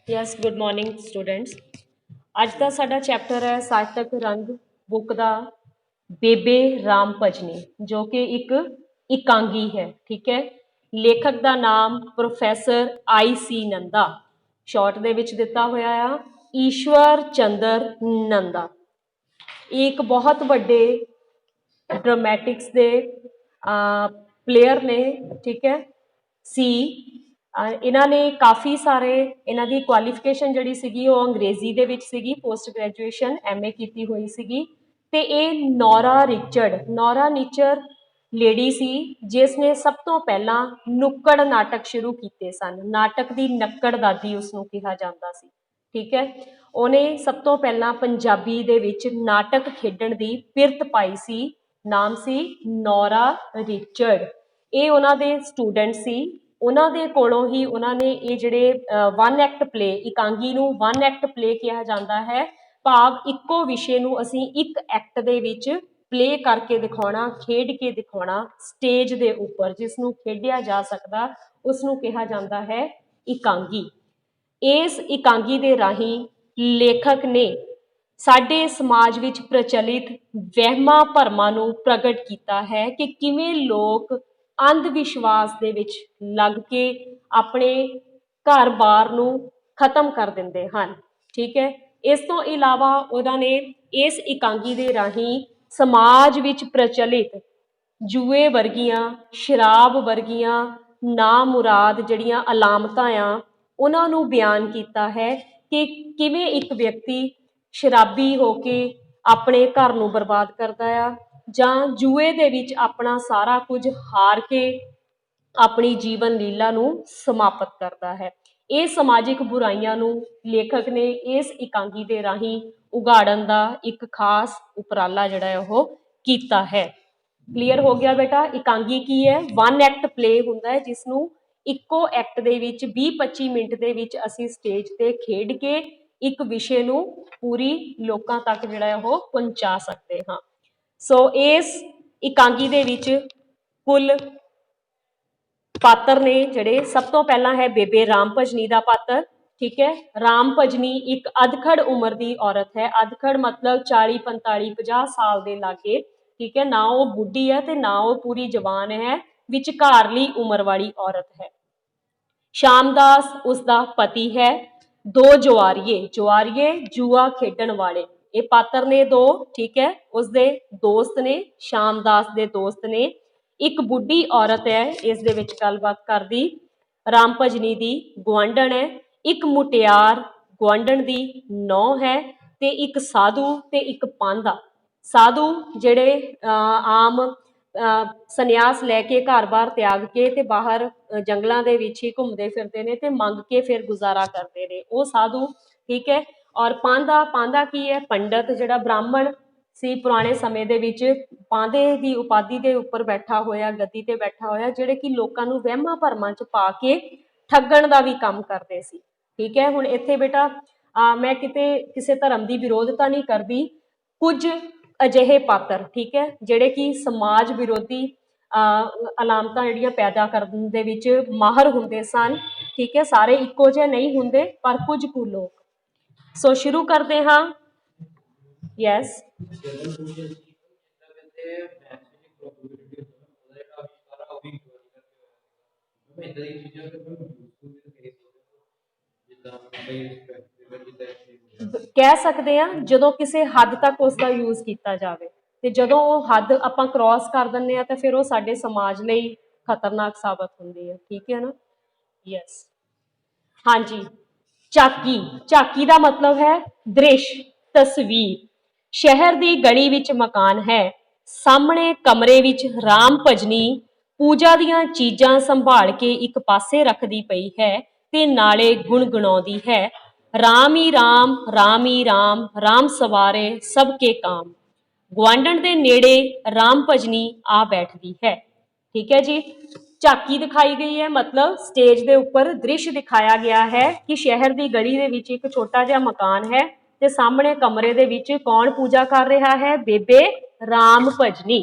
Yes good morning students. ਅੱਜ ਦਾ ਸਾਡਾ ਚੈप्टर है ਸਾਹਿਤਕ रंग बुक ਦਾ ਬੇਬੇ ਰਾਮ ਭਜਨੀ जो कि एक ਇਕਾਂਗੀ है। ठीक है, ਲੇਖਕ ਦਾ ਨਾਮ ਪ੍ਰੋਫੈਸਰ IC ਨੰਦਾ, ਸ਼ਾਰਟ ਦੇ ਵਿੱਚ ਦਿੱਤਾ ਹੋਇਆ ਆ ਈਸ਼ਵਰ ਚੰਦਰ ਨੰਦਾ। एक बहुत ਵੱਡੇ ਡਰਾਮੈਟਿਕਸ ਦੇ प्लेयर ने। ठीक है, सी इन्हों ने काफ़ी सारे इन्हों की क्वालिफिकेशन जी सी अंग्रेजी दे विच सीगी, पोस्ट ग्रैजुएशन MA की हुई सी। ते ये नौरा रिचर्ड लेडी सी जिसने सब तो पहला नुक्कड़ नाटक शुरू किए सन। नाटक की नक्कड़ दादी उसनों कहा जाता सी। ठीक है, उन्हें सब तो पहला पंजाबी दे विच नाटक खेडण की पिरत पाई सी। नाम सी नौरा रिचर्ड। ये उन्हां दे स्टूडेंट सी। उन्हां दे कोलों ही उन्होंने ये जिहड़े वन एक्ट प्ले, इकांगी नूं वन एक्ट प्ले कहा जाता है। भाव इक्को विषय नूं असीं एक एक्ट दे विच प्ले करके दिखाउणा, खेड के दिखाउणा स्टेज दे उपर, जिसनूं खेडिया जा सकदा उसनूं कहा जाता है इकांगी। इस इकांगी दे राहीं लेखक ने साडे समाज विच प्रचलित वहमां भरमां नूं प्रगट किया है कि किवें लोग अंध विश्वास दे विच लग के अपने घर बार नूं खत्म कर दिंदे हन। ठीक है, इस तो इलावा उन्होंने इस इकांगी दे राहीं समाज विच प्रचलित जुए वर्गियां, शराब वर्गियां नामुराद जड़ियां अलामतां आ उन्हां नूं बयान किया है कि किवें एक व्यक्ति शराबी होके अपने घर नूं बर्बाद करता है जां जुए दे विच अपना सारा कुछ हार के अपनी जीवन लीला नूं समाप्त करता है। ये समाजिक बुराइयां नूं लेखक ने इस इकांगी दे राहीं उगाड़न दा एक खास उपराला जिहड़ा है वो कीता है। क्लीयर हो गया बेटा? इकांगी की है? वन एक्ट प्ले हुंदा है जिसनूं इक्को एक्ट दे विच 20-25 मिनट दे विच असीं स्टेज ते खेड के एक विषय नूं पूरी लोकां तक जिहड़ा है वो पहुंचा सकते हां। सो इस इकांगी दे विच कुल पात्र ने जिहड़े, सब तो पहला है बेबे राम भजनी का पात्र। ठीक है, राम भजनी एक अधखड़ उम्र की औरत है। अधखड़ मतलब 40-45-50 साल के लागे। ठीक है, ना वो बुढ़ी है तो ना वो पूरी जवान है, विचकारली उम्र वाली औरत है। श्यामदास उसका पति है। दो जुआरीए जुआ खेडण वाले ये पात्र ने दो। ठीक है, उसके दोस्त ने, श्यामदास के दोस्त ने। एक बुढ़ी औरत है इस दे विच गलबात करदी, राम भजनी दी गुआंढण है। एक मुटियार गुआंढण दी नौ है, ते एक साधु ते एक पांधा। साधु जिहड़े आम संन्यास लैके घर बार त्याग के ते बाहर जंगलों के विच ही घूमते फिरते हैं ते मंग के फिर गुजारा करते हैं, वो साधु। ठीक है, और पांधा की है? पंडित जिहड़ा ब्राह्मण सी पुराने समय दे विच पांधे की उपाधि के उपर बैठा होया, गद्दी ते बैठा होया, जिहड़े कि लोकां नूं वहमां भरमां च पा के ठगण का भी काम करते सी। ठीक है, हुण इत्थे बेटा मैं किते किसी धर्म की विरोधता नहीं करती। कुछ अजिहे पात्र, ठीक है, जिहड़े कि समाज विरोधी अलामतां जिहड़ियां पैदा करन दे विच माहर हुंदे सन। ठीक है, सारे इक्को जिहे नहीं हुंदे पर कुछ कुछ लोग। सो शुरू करते हाँ। यस कह सकते हैं जो किसी हद तक उसका यूज किया जाए, तो जो हद आप क्रॉस कर दें तो फिर वो साडे समाज लई खतरनाक साबित होंदी है। ठीक है ना? यस हाँ जी। झाकी का मतलब है दृश्य, तस्वीर। शहर की गली विच मकान है, सामने कमरे विच राम भजनी पूजा दियां चीज़ां संभाल के एक पासे रखदी पई है ते नाले गुणगुणाउंदी है, राम ही राम, राम ही राम, राम सवारे सबके काम। गुआंढण दे नेड़े राम भजनी आ बैठदी है। ठीक है जी, झाकी दिखाई गई है मतलब स्टेज के उपर दृश्य दिखाया गया है कि शहर की गली के विच एक छोटा जिहा मकान है ते सामने कमरे दे विच कौन पूजा कर रहा है? बेबे राम भजनी,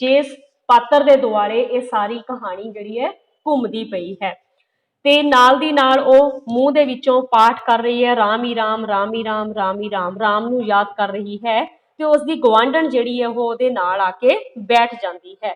जिस पात्र के दुआरे ये सारी कहानी जिहड़ी है घूमती पई है। ਤੇ ਨਾਲ ਦੀ ਨਾਲ ਉਹ ਮੂੰਹ ਦੇ ਵਿੱਚੋਂ ਪਾਠ ਕਰ ਰਹੀ ਹੈ, ਰਾਮ ਹੀ ਰਾਮ, ਰਾਮ ਹੀ ਰਾਮ, ਰਾਮ ਹੀ ਰਾਮ, ਰਾਮ ਨੂੰ ਯਾਦ ਕਰ ਰਹੀ ਹੈ। ਤੇ ਉਸਦੀ ਗੁਆਂਢਣ ਜਿਹੜੀ ਹੈ ਉਹ ਉਹਦੇ ਨਾਲ ਆ ਕੇ ਬੈਠ ਜਾਂਦੀ ਹੈ।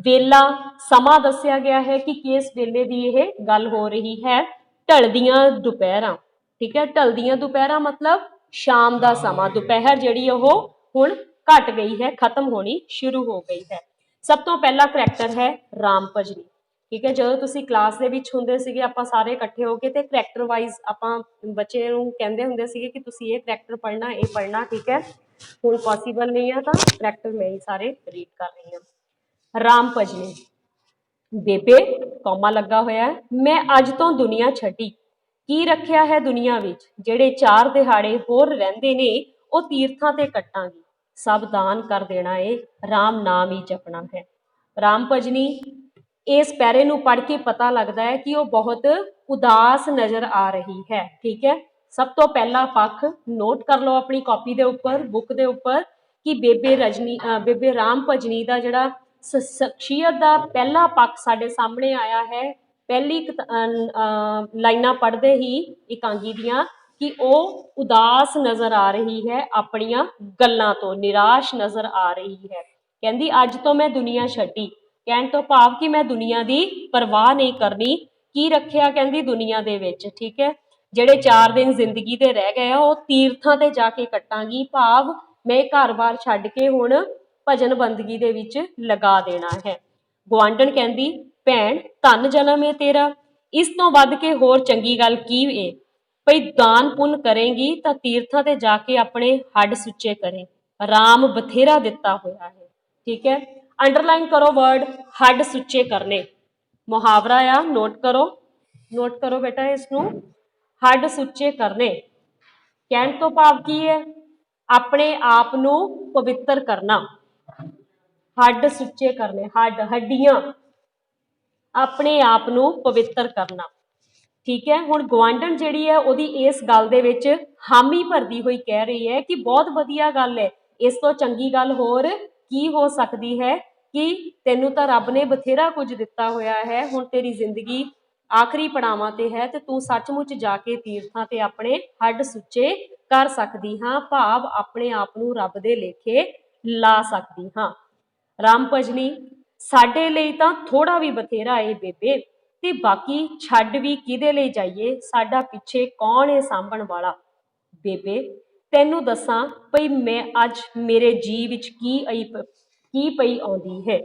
ਵੇਲਾ ਸਮਾਂ ਦੱਸਿਆ ਗਿਆ ਹੈ ਕਿ ਕਿਸ ਵੇਲੇ ਦੀ ਇਹ ਗੱਲ ਹੋ ਰਹੀ ਹੈ, ਢਲਦੀਆਂ ਦੁਪਹਿਰਾਂ। ਠੀਕ ਹੈ, ਢਲਦੀਆਂ ਦੁਪਹਿਰਾਂ ਮਤਲਬ ਸ਼ਾਮ ਦਾ ਸਮਾਂ, ਦੁਪਹਿਰ ਜਿਹੜੀ ਉਹ ਹੁਣ ਘਟ ਗਈ ਹੈ, ਖਤਮ ਹੋਣੀ ਸ਼ੁਰੂ ਹੋ ਗਈ ਹੈ। ਸਭ ਤੋਂ ਪਹਿਲਾ ਕਰੈਕਟਰ ਹੈ ਰਾਮ ਭਜਨੀ। ਠੀਕ ਹੈ, ਜਦੋਂ ਤੁਸੀਂ ਕਲਾਸ ਦੇ ਵਿੱਚ ਹੁੰਦੇ ਸੀਗੇ ਆਪਾਂ ਸਾਰੇ ਇਕੱਠੇ ਹੋ ਕੇ ਤੇ ਕਰੈਕਟਰ ਵਾਈਜ਼ ਆਪਾਂ ਬੱਚੇ ਨੂੰ ਕਹਿੰਦੇ ਹੁੰਦੇ ਸੀਗੇ ਕਿ ਤੁਸੀਂ ਇਹ ਕਰੈਕਟਰ ਪੜ੍ਹਨਾ, ਇਹ ਪੜ੍ਹਨਾ। ਠੀਕ ਹੈ, ਹੁਣ ਪੋਸੀਬਲ ਨਹੀਂ ਆ ਤਾਂ ਕਰੈਕਟਰ ਮੈਂ ਹੀ ਸਾਰੇ ਰੀਡ ਕਰ ਰਹੀ ਹਾਂ। ਰਾਮ ਭਜਨੀ। ਬੇਬੇ ਕੌਮਾ ਲੱਗਾ ਹੋਇਆ ਹੈ, ਮੈਂ ਅੱਜ ਤੋਂ ਦੁਨੀਆ ਛੱਡੀ, ਕੀ ਰੱਖਿਆ ਹੈ ਦੁਨੀਆ ਵਿੱਚ, ਜਿਹੜੇ 4 ਦਿਹਾੜੇ ਹੋਰ ਰਹਿੰਦੇ ਨੇ ਉਹ ਤੀਰਥਾਂ ਤੇ ਕੱਟਾਂਗੀ, ਸਭ ਦਾਨ ਕਰ ਦੇਣਾ ਏ, ਰਾਮ ਨਾਮ ਹੀ ਜਪਣਾ ਹੈ। ਰਾਮ ਭਜਨੀ, ਇਸ ਪੈਰੇ ਨੂੰ ਪੜ੍ਹ ਕੇ ਪਤਾ ਲੱਗਦਾ ਹੈ ਕਿ ਉਹ ਬਹੁਤ ਉਦਾਸ ਨਜ਼ਰ ਆ ਰਹੀ ਹੈ। ਠੀਕ ਹੈ, ਸਭ ਤੋਂ ਪਹਿਲਾ ਪੱਖ ਨੋਟ ਕਰ ਲਓ ਆਪਣੀ ਕਾਪੀ ਦੇ ਉੱਪਰ, ਬੁੱਕ ਦੇ ਉੱਪਰ, ਕਿ ਬੇਬੇ ਰਾਮ ਭਜਨੀ ਦਾ ਜਿਹੜਾ ਸ਼ਖਸੀਅਤ ਦਾ ਪਹਿਲਾ ਪੱਖ ਸਾਡੇ ਸਾਹਮਣੇ ਆਇਆ ਹੈ ਪਹਿਲੀ ਲਾਈਨਾਂ ਪੜ੍ਹਦੇ ਹੀ ਇਕਾਂਗੀ ਦੀਆਂ, ਕਿ ਉਹ ਉਦਾਸ ਨਜ਼ਰ ਆ ਰਹੀ ਹੈ, ਆਪਣੀਆਂ ਗੱਲਾਂ ਤੋਂ ਨਿਰਾਸ਼ ਨਜ਼ਰ ਆ ਰਹੀ ਹੈ। ਕਹਿੰਦੀ ਅੱਜ ਤੋਂ ਮੈਂ ਦੁਨੀਆ ਛੱਡੀ, ਕਹਿਣ ਤੋਂ ਭਾਵ ਕਿ ਮੈਂ ਦੁਨੀਆ ਦੀ ਪਰਵਾਹ ਨਹੀਂ ਕਰਨੀ। ਕੀ ਰੱਖਿਆ ਕਹਿੰਦੀ ਦੁਨੀਆ ਦੇ ਵਿੱਚ। ਠੀਕ ਹੈ, ਜਿਹੜੇ 4 ਦਿਨ ਜ਼ਿੰਦਗੀ ਦੇ ਰਹਿ ਗਏ ਆ ਉਹ ਤੀਰਥਾਂ ਤੇ ਜਾ ਕੇ ਕੱਟਾਂਗੀ, ਭਾਵ ਮੈਂ ਘਰ-ਬਾਰ ਛੱਡ ਕੇ ਹੁਣ ਭਜਨ ਬੰਦਗੀ ਦੇ ਵਿੱਚ ਲਗਾ ਦੇਣਾ ਹੈ। ਗੁਆਂਢਣ ਕਹਿੰਦੀ ਭੈਣ ਧੰਨ ਜਨਮ ਹੈ ਤੇਰਾ, ਇਸ ਤੋਂ ਵੱਧ ਕੇ ਹੋਰ ਚੰਗੀ ਗੱਲ ਕੀ ਏ, ਭਈ ਦਾਨ ਪੁੰਨ ਕਰੇਂਗੀ ਤਾਂ ਤੀਰਥਾਂ ਤੇ ਜਾ ਕੇ ਆਪਣੇ ਹੱਡ ਸੁੱਚੇ ਕਰੇ, ਰਾਮ ਬਥੇਰਾ ਦਿੱਤਾ ਹੋਇਆ ਹੈ। ਠੀਕ ਹੈ, ਅੰਡਰਲਾਈਨ ਕਰੋ ਵਰਡ ਹੱਡ ਸੁੱਚੇ ਕਰਨੇ, ਮੁਹਾਵਰਾ ਆ, ਨੋਟ ਕਰੋ ਬੇਟਾ ਇਸ ਨੂੰ। ਹੱਡ ਸੁੱਚੇ ਕਰਨੇ ਕਹਿਣ ਤੋਂ ਭਾਵ ਕੀ ਹੈ, ਆਪਣੇ ਆਪ ਨੂੰ ਪਵਿੱਤਰ ਕਰਨਾ। ਹੱਡ ਸੁੱਚੇ ਕਰਨੇ, ਹੱਡੀਆਂ, ਆਪਣੇ ਆਪ ਨੂੰ ਪਵਿੱਤਰ ਕਰਨਾ। ਠੀਕ ਹੈ, ਹੁਣ ਗੁਆਂਢਣ ਜਿਹੜੀ ਹੈ ਉਹਦੀ ਇਸ ਗੱਲ ਦੇ ਵਿੱਚ ਹਾਮੀ ਭਰਦੀ ਹੋਈ ਕਹਿ ਰਹੀ ਹੈ ਕਿ ਬਹੁਤ ਵਧੀਆ ਗੱਲ ਹੈ, ਇਸ ਤੋਂ ਚੰਗੀ ਗੱਲ ਹੋਰ ਕੀ ਹੋ ਸਕਦੀ ਹੈ, ਕਿ ਤੈਨੂੰ ਤਾਂ ਰੱਬ ਨੇ ਬਥੇਰਾ ਕੁਝ ਦਿੱਤਾ ਹੋਇਆ ਹੈ, ਹੁਣ ਤੇਰੀ ਜ਼ਿੰਦਗੀ ਆਖਰੀ ਪੜਾਵਾਂ ਤੇ ਹੈ ਤੇ ਤੂੰ ਸੱਚਮੁੱਚ ਜਾ ਕੇ ਤੀਰਥਾਂ ਤੇ ਆਪਣੇ ਹੱਡ ਸੁੱਚੇ ਕਰ ਸਕਦੀ ਹਾਂ, ਭਾਵ ਆਪਣੇ ਆਪ ਨੂੰ ਰੱਬ ਦੇ ਲੇਖੇ ਲਾ ਸਕਦੀ ਹਾਂ। ਰਾਮ ਭਜਨੀ, ਸਾਡੇ ਲਈ ਤਾਂ ਥੋੜਾ ਵੀ ਬਥੇਰਾ ਏ ਬੇਬੇ, ਤੇ ਬਾਕੀ ਛੱਡ ਵੀ ਕਿਹਦੇ ਲਈ ਜਾਈਏ, ਸਾਡਾ ਪਿੱਛੇ ਕੌਣ ਏ ਸਾਂਭਣ ਵਾਲਾ। ਬੇਬੇ ਤੈਨੂੰ ਦੱਸਾਂ ਭਈ ਮੈਂ ਅੱਜ ਮੇਰੇ ਜੀ ਵਿੱਚ ਕੀ ਪਈ ਆਉਂਦੀ ਹੈ।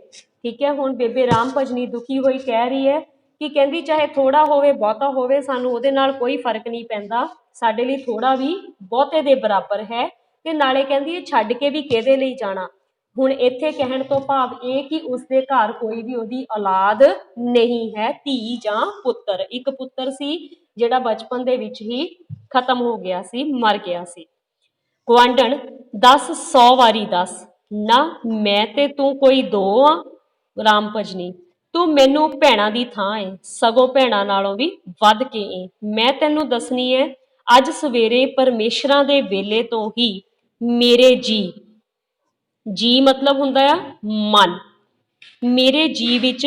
ਠੀਕ ਹੈ, ਹੁਣ ਬੇਬੇ ਰਾਮ ਭਜਨੀ ਦੁਖੀ ਹੋਈ ਕਹਿ ਰਹੀ ਹੈ ਕਿ ਕਹਿੰਦੀ ਚਾਹੇ ਥੋੜਾ ਹੋਵੇ ਬਹੁਤਾ ਹੋਵੇ ਸਾਨੂੰ ਉਹਦੇ ਨਾਲ ਕੋਈ ਫਰਕ ਨਹੀਂ ਪੈਂਦਾ, ਸਾਡੇ ਲਈ ਥੋੜਾ ਵੀ ਬਹੁਤੇ ਦੇ ਬਰਾਬਰ ਹੈ, ਤੇ ਨਾਲੇ ਕਹਿੰਦੀ ਇਹ ਛੱਡ ਕੇ ਵੀ ਕਿਹਦੇ ਲਈ ਜਾਣਾ। ਹੁਣ ਇੱਥੇ ਕਹਿਣ ਤੋਂ ਭਾਵ ਇਹ ਕਿ ਉਸਦੇ ਘਰ ਕੋਈ ਵੀ ਉਹਦੀ ਔਲਾਦ ਨਹੀਂ ਹੈ, ਧੀ ਜਾਂ ਪੁੱਤਰ। ਇੱਕ ਪੁੱਤਰ ਸੀ ਜਿਹੜਾ ਬਚਪਨ ਦੇ ਵਿੱਚ ਹੀ ਖਤਮ ਹੋ ਗਿਆ ਸੀ, ਮਰ ਗਿਆ ਸੀ। ਗੁਆਂਢਣ 10 100 ਵਾਰੀ ਦੱਸ, ਨਾ ਮੈਂ ਤੇ ਤੂੰ ਕੋਈ ਦੋ ਆ। ਰਾਮ ਭਜਨੀ, ਤੂੰ ਮੈਨੂੰ ਭੈਣਾਂ ਦੀ ਥਾਂ ਏ, ਸਗੋਂ ਭੈਣਾਂ ਨਾਲੋਂ ਵੀ ਵੱਧ ਕੇ ਏ। ਮੈਂ ਤੈਨੂੰ ਦੱਸਣੀ ਹੈ, ਅੱਜ ਸਵੇਰੇ ਪਰਮੇਸ਼ਰਾਂ ਦੇ ਵੇਲੇ ਤੋਂ ਹੀ ਮੇਰੇ ਜੀ ਮਤਲਬ ਹੁੰਦਾ ਆ ਮਨ, ਮੇਰੇ ਜੀ ਵਿੱਚ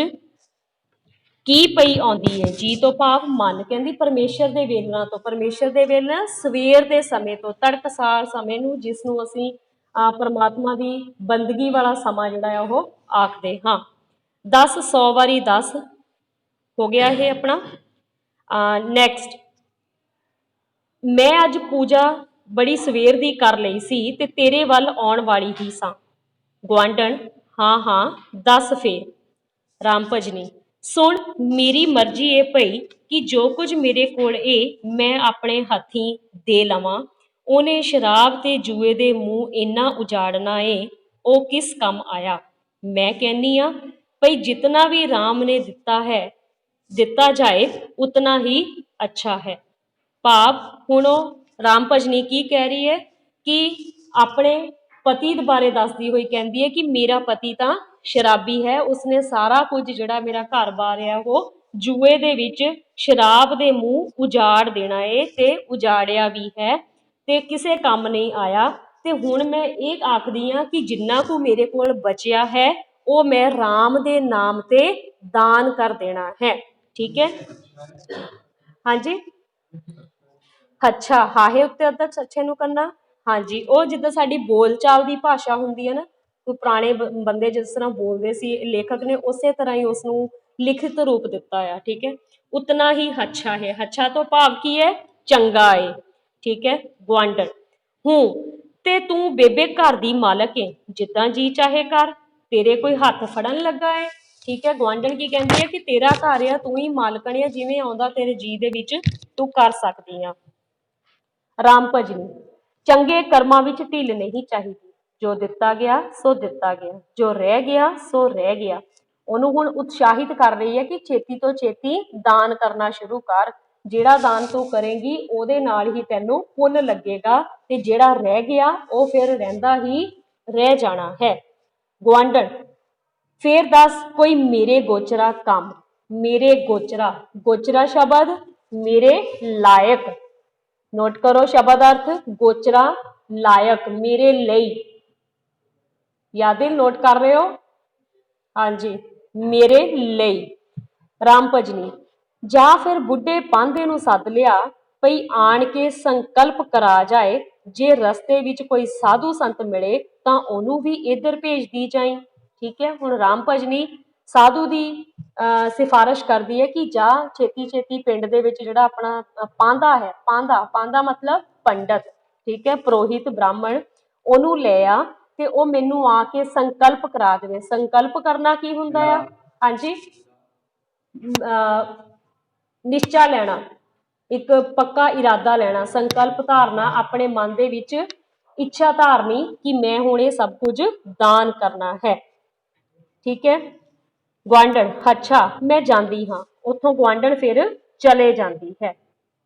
ਕੀ ਪਈ ਆਉਂਦੀ ਹੈ, ਜੀ ਤੋਂ ਭਾਵ ਮਨ। ਕਹਿੰਦੀ ਪਰਮੇਸ਼ਰ ਦੇ ਵੇਲਾਂ ਤੋਂ, ਪਰਮੇਸ਼ਰ ਦੇ ਵੇਲੇ ਸਵੇਰ ਦੇ ਸਮੇਂ ਤੋਂ, ਤੜਕਸਾਰ ਸਮੇਂ ਨੂੰ, ਜਿਸ ਨੂੰ ਅਸੀਂ ਪਰਮਾਤਮਾ ਦੀ ਬੰਦਗੀ ਵਾਲਾ ਸਮਾਂ ਜਿਹੜਾ ਹੈ ਉਹ ਆਖਦੇ ਹਾਂ। 10 100 ਵਾਰੀ 10 ਹੋ ਗਿਆ ਇਹ ਆਪਣਾ। ਨੈਕਸਟ, ਮੈਂ ਅੱਜ ਪੂਜਾ ਬੜੀ ਸਵੇਰ ਦੀ ਕਰ ਲਈ ਸੀ ਤੇ ਤੇਰੇ ਵੱਲ ਆਉਣ ਵਾਲੀ ਹੀ ਸਾਂ। ਗੁਆਂਢਣ, ਹਾਂ ਦੱਸ ਫੇਰ। ਰਾਮ ਭਜਨੀ, ਸੁਣ ਮੇਰੀ ਮਰਜ਼ੀ ਏ ਭਈ ਕਿ ਜੋ ਕੁਝ ਮੇਰੇ ਕੋਲ ਮੈਂ ਆਪਣੇ ਹੱਥੀਂ ਦੇ ਲਵਾਂ, ਉਹਨੇ ਸ਼ਰਾਬ ਤੇ ਜੂਏ ਦੇ ਮੂੰਹ ਇੰਨਾ ਉਜਾੜਨਾ ਏ, ਉਹ ਕਿਸ ਕੰਮ ਆਇਆ। ਮੈਂ ਕਹਿੰਨੀ ਆ ਭਈ ਜਿਤਨਾ ਵੀ ਰਾਮ ਨੇ ਦਿੱਤਾ ਜਾਏ ਉਤਨਾ ਹੀ ਅੱਛਾ ਹੈ। ਭਾਵ ਹੁਣ ਉਹ ਰਾਮ ਭਜਨੀ ਕੀ ਕਹਿ ਰਹੀ ਹੈ ਕਿ ਆਪਣੇ ਪਤੀ ਬਾਰੇ ਦੱਸਦੀ ਹੋਈ ਕਹਿੰਦੀ ਹੈ ਕਿ ਮੇਰਾ ਪਤੀ ਤਾਂ ਸ਼ਰਾਬੀ ਹੈ, ਉਸਨੇ ਸਾਰਾ ਕੁਝ ਜਿਹੜਾ ਮੇਰਾ ਘਰ-ਬਾਰ ਹੈ ਉਹ ਜੂਏ ਦੇ ਵਿੱਚ ਸ਼ਰਾਬ ਦੇ ਮੂੰਹ ਉਜਾੜ ਦੇਣਾ ਏ, ਤੇ ਉਜਾੜਿਆ ਵੀ ਹੈ ਤੇ ਕਿਸੇ ਕੰਮ ਨਹੀਂ ਆਇਆ। ਤੇ ਹੁਣ ਮੈਂ ਇਹ ਆਖਦੀ ਹਾਂ ਕਿ ਜਿੰਨਾ ਕੁ ਮੇਰੇ ਕੋਲ ਬਚਿਆ ਹੈ ਉਹ ਮੈਂ ਰਾਮ ਦੇ ਨਾਮ ਤੇ ਦਾਨ ਕਰ ਦੇਣਾ ਹੈ। ठीक है। हाँ जी, ਅੱਛਾ ਹਾਹੇ ਉੱਤੇ ਅੱਧਾ ਅੱਛੇ ਨੂੰ ਕਰਨਾ। ਹਾਂਜੀ, ਉਹ ਜਿੱਦਾਂ ਸਾਡੀ ਬੋਲਚਾਲ ਦੀ ਭਾਸ਼ਾ ਹੁੰਦੀ ਹੈ ਨਾ, ਕੋਈ ਪੁਰਾਣੇ ਬੰਦੇ ਜਿਸ ਤਰ੍ਹਾਂ ਬੋਲਦੇ ਸੀ, ਲੇਖਕ ਨੇ ਉਸੇ ਤਰ੍ਹਾਂ ਹੀ ਉਸਨੂੰ ਲਿਖਿਤ ਰੂਪ ਦਿੱਤਾ ਆ। ਠੀਕ ਹੈ, ਉਤਨਾ ਹੀ ਅੱਛਾ ਹੈ। ਅੱਛਾ ਤੋਂ ਭਾਵ ਕੀ ਹੈ? ਚੰਗਾ ਹੈ। ਠੀਕ ਹੈ, ਗੁਆਂਢਣ। ਹੂੰ ਤੇ ਤੂੰ ਬੇਬੇ ਘਰ ਦੀ ਮਾਲਕ ਏ, ਜਿੱਦਾਂ ਜੀ ਚਾਹੇ ਕਰ, ਤੇਰੇ ਕੋਈ ਹੱਥ ਫੜਨ ਲੱਗਾ ਹੈ। ਠੀਕ ਹੈ, ਗੁਆਂਢਣ ਕੀ ਕਹਿੰਦੀ ਹੈ ਕਿ ਤੇਰਾ ਘਰ ਆ, ਤੂੰ ਹੀ ਮਾਲਕਣ ਆ, ਜਿਵੇਂ ਆਉਂਦਾ ਤੇਰੇ ਜੀ ਦੇ ਵਿੱਚ ਤੂੰ ਕਰ ਸਕਦੀ ਆ। ਰਾਮ ਭਜਨੀ, ਚੰਗੇ ਕਰਮਾਂ ਵਿੱਚ ਢਿੱਲ ਨਹੀਂ ਚਾਹੀਦੀ। ਜੋ ਦਿੱਤਾ ਗਿਆ ਸੋ ਦਿੱਤਾ ਗਿਆ, ਜੋ ਰਹਿ ਗਿਆ ਸੋ ਰਹਿ ਗਿਆ। ਉਹਨੂੰ ਹੁਣ ਉਤਸ਼ਾਹਿਤ ਕਰ ਰਹੀ ਹੈ ਕਿ ਛੇਤੀ ਤੋਂ ਛੇਤੀ ਦਾਨ ਕਰਨਾ ਸ਼ੁਰੂ ਕਰ। ਜਿਹੜਾ ਦਾਨ ਤੂੰ ਕਰੇਂਗੀ ਉਹਦੇ ਨਾਲ ਹੀ ਤੈਨੂੰ ਪੁੰਨ ਲੱਗੇਗਾ, ਤੇ ਜਿਹੜਾ ਰਹਿ ਗਿਆ ਉਹ ਫਿਰ ਰਹਿੰਦਾ ਹੀ ਰਹਿ ਜਾਣਾ ਹੈ। ਗੁਆਂਢਣ, ਫੇਰ ਦੱਸ ਕੋਈ ਮੇਰੇ ਗੋਚਰਾ ਕੰਮ। ਮੇਰੇ ਗੋਚਰਾ, ਗੋਚਰਾ ਸ਼ਬਦ ਮੇਰੇ ਲਾਇਕ। ਨੋਟ ਕਰੋ ਸ਼ਬਦ ਅਰਥ, ਗੋਚਰਾ ਲਾਇਕ, ਮੇਰੇ ਲਈ। ਯਾਦਿਲ ਨੋਟ ਕਰ ਰਹੇ ਹੋ? ਹਾਂਜੀ, ਮੇਰੇ ਲਈ। ਰਾਮ ਭਜਨੀ, ਜਾਂ ਫਿਰ ਬੁੱਢੇ ਪਾਂਧੇ ਨੂੰ ਸੱਦ ਲਿਆ, ਭਈ ਆਣ ਕੇ ਸੰਕਲਪ ਕਰਾ ਜਾਏ। ਜੇ ਰਸਤੇ ਵਿੱਚ ਕੋਈ ਸਾਧੂ ਸੰਤ ਮਿਲੇ ਤਾਂ ਉਹਨੂੰ ਵੀ ਇੱਧਰ ਭੇਜਦੀ ਜਾਈ। ਠੀਕ ਹੈ, ਹੁਣ ਰਾਮ ਭਜਨੀ ਸਾਧੂ ਦੀ ਸਿਫਾਰਿਸ਼ ਕਰਦੀ ਹੈ ਕਿ ਜਾ ਛੇਤੀ ਛੇਤੀ ਪਿੰਡ ਦੇ ਵਿੱਚ ਜਿਹੜਾ ਆਪਣਾ ਪਾਂਧਾ ਹੈ, ਪਾਂਧਾ, ਪਾਂਧਾ ਮਤਲਬ ਪੰਡਤ, ਠੀਕ ਹੈ, ਪੁਰੋਹਿਤ ਬ੍ਰਾਹਮਣ, ਉਹਨੂੰ ਲੈ ਆ ਤੇ ਉਹ ਮੈਨੂੰ ਆ ਕੇ ਸੰਕਲਪ ਕਰਾ ਦੇਵੇ। ਸੰਕਲਪ ਕਰਨਾ ਕੀ ਹੁੰਦਾ ਆ? ਹਾਂਜੀ, ਨਿਸ਼ਚਾ ਲੈਣਾ, ਇੱਕ ਪੱਕਾ ਇਰਾਦਾ ਲੈਣਾ, ਸੰਕਲਪ ਧਾਰਨਾ, ਆਪਣੇ ਮਨ ਦੇ ਵਿੱਚ ਇੱਛਾ ਧਾਰਨੀ ਕਿ ਮੈਂ ਹੁਣ ਇਹ ਸਭ ਕੁਝ ਦਾਨ ਕਰਨਾ ਹੈ। ਠੀਕ ਹੈ, ਗੁਆਂਢਣ, ਅੱਛਾ ਮੈਂ ਜਾਂਦੀ ਹਾਂ। ਉੱਥੋਂ ਗੁਆਂਢਣ ਫਿਰ ਚਲੇ ਜਾਂਦੀ ਹੈ।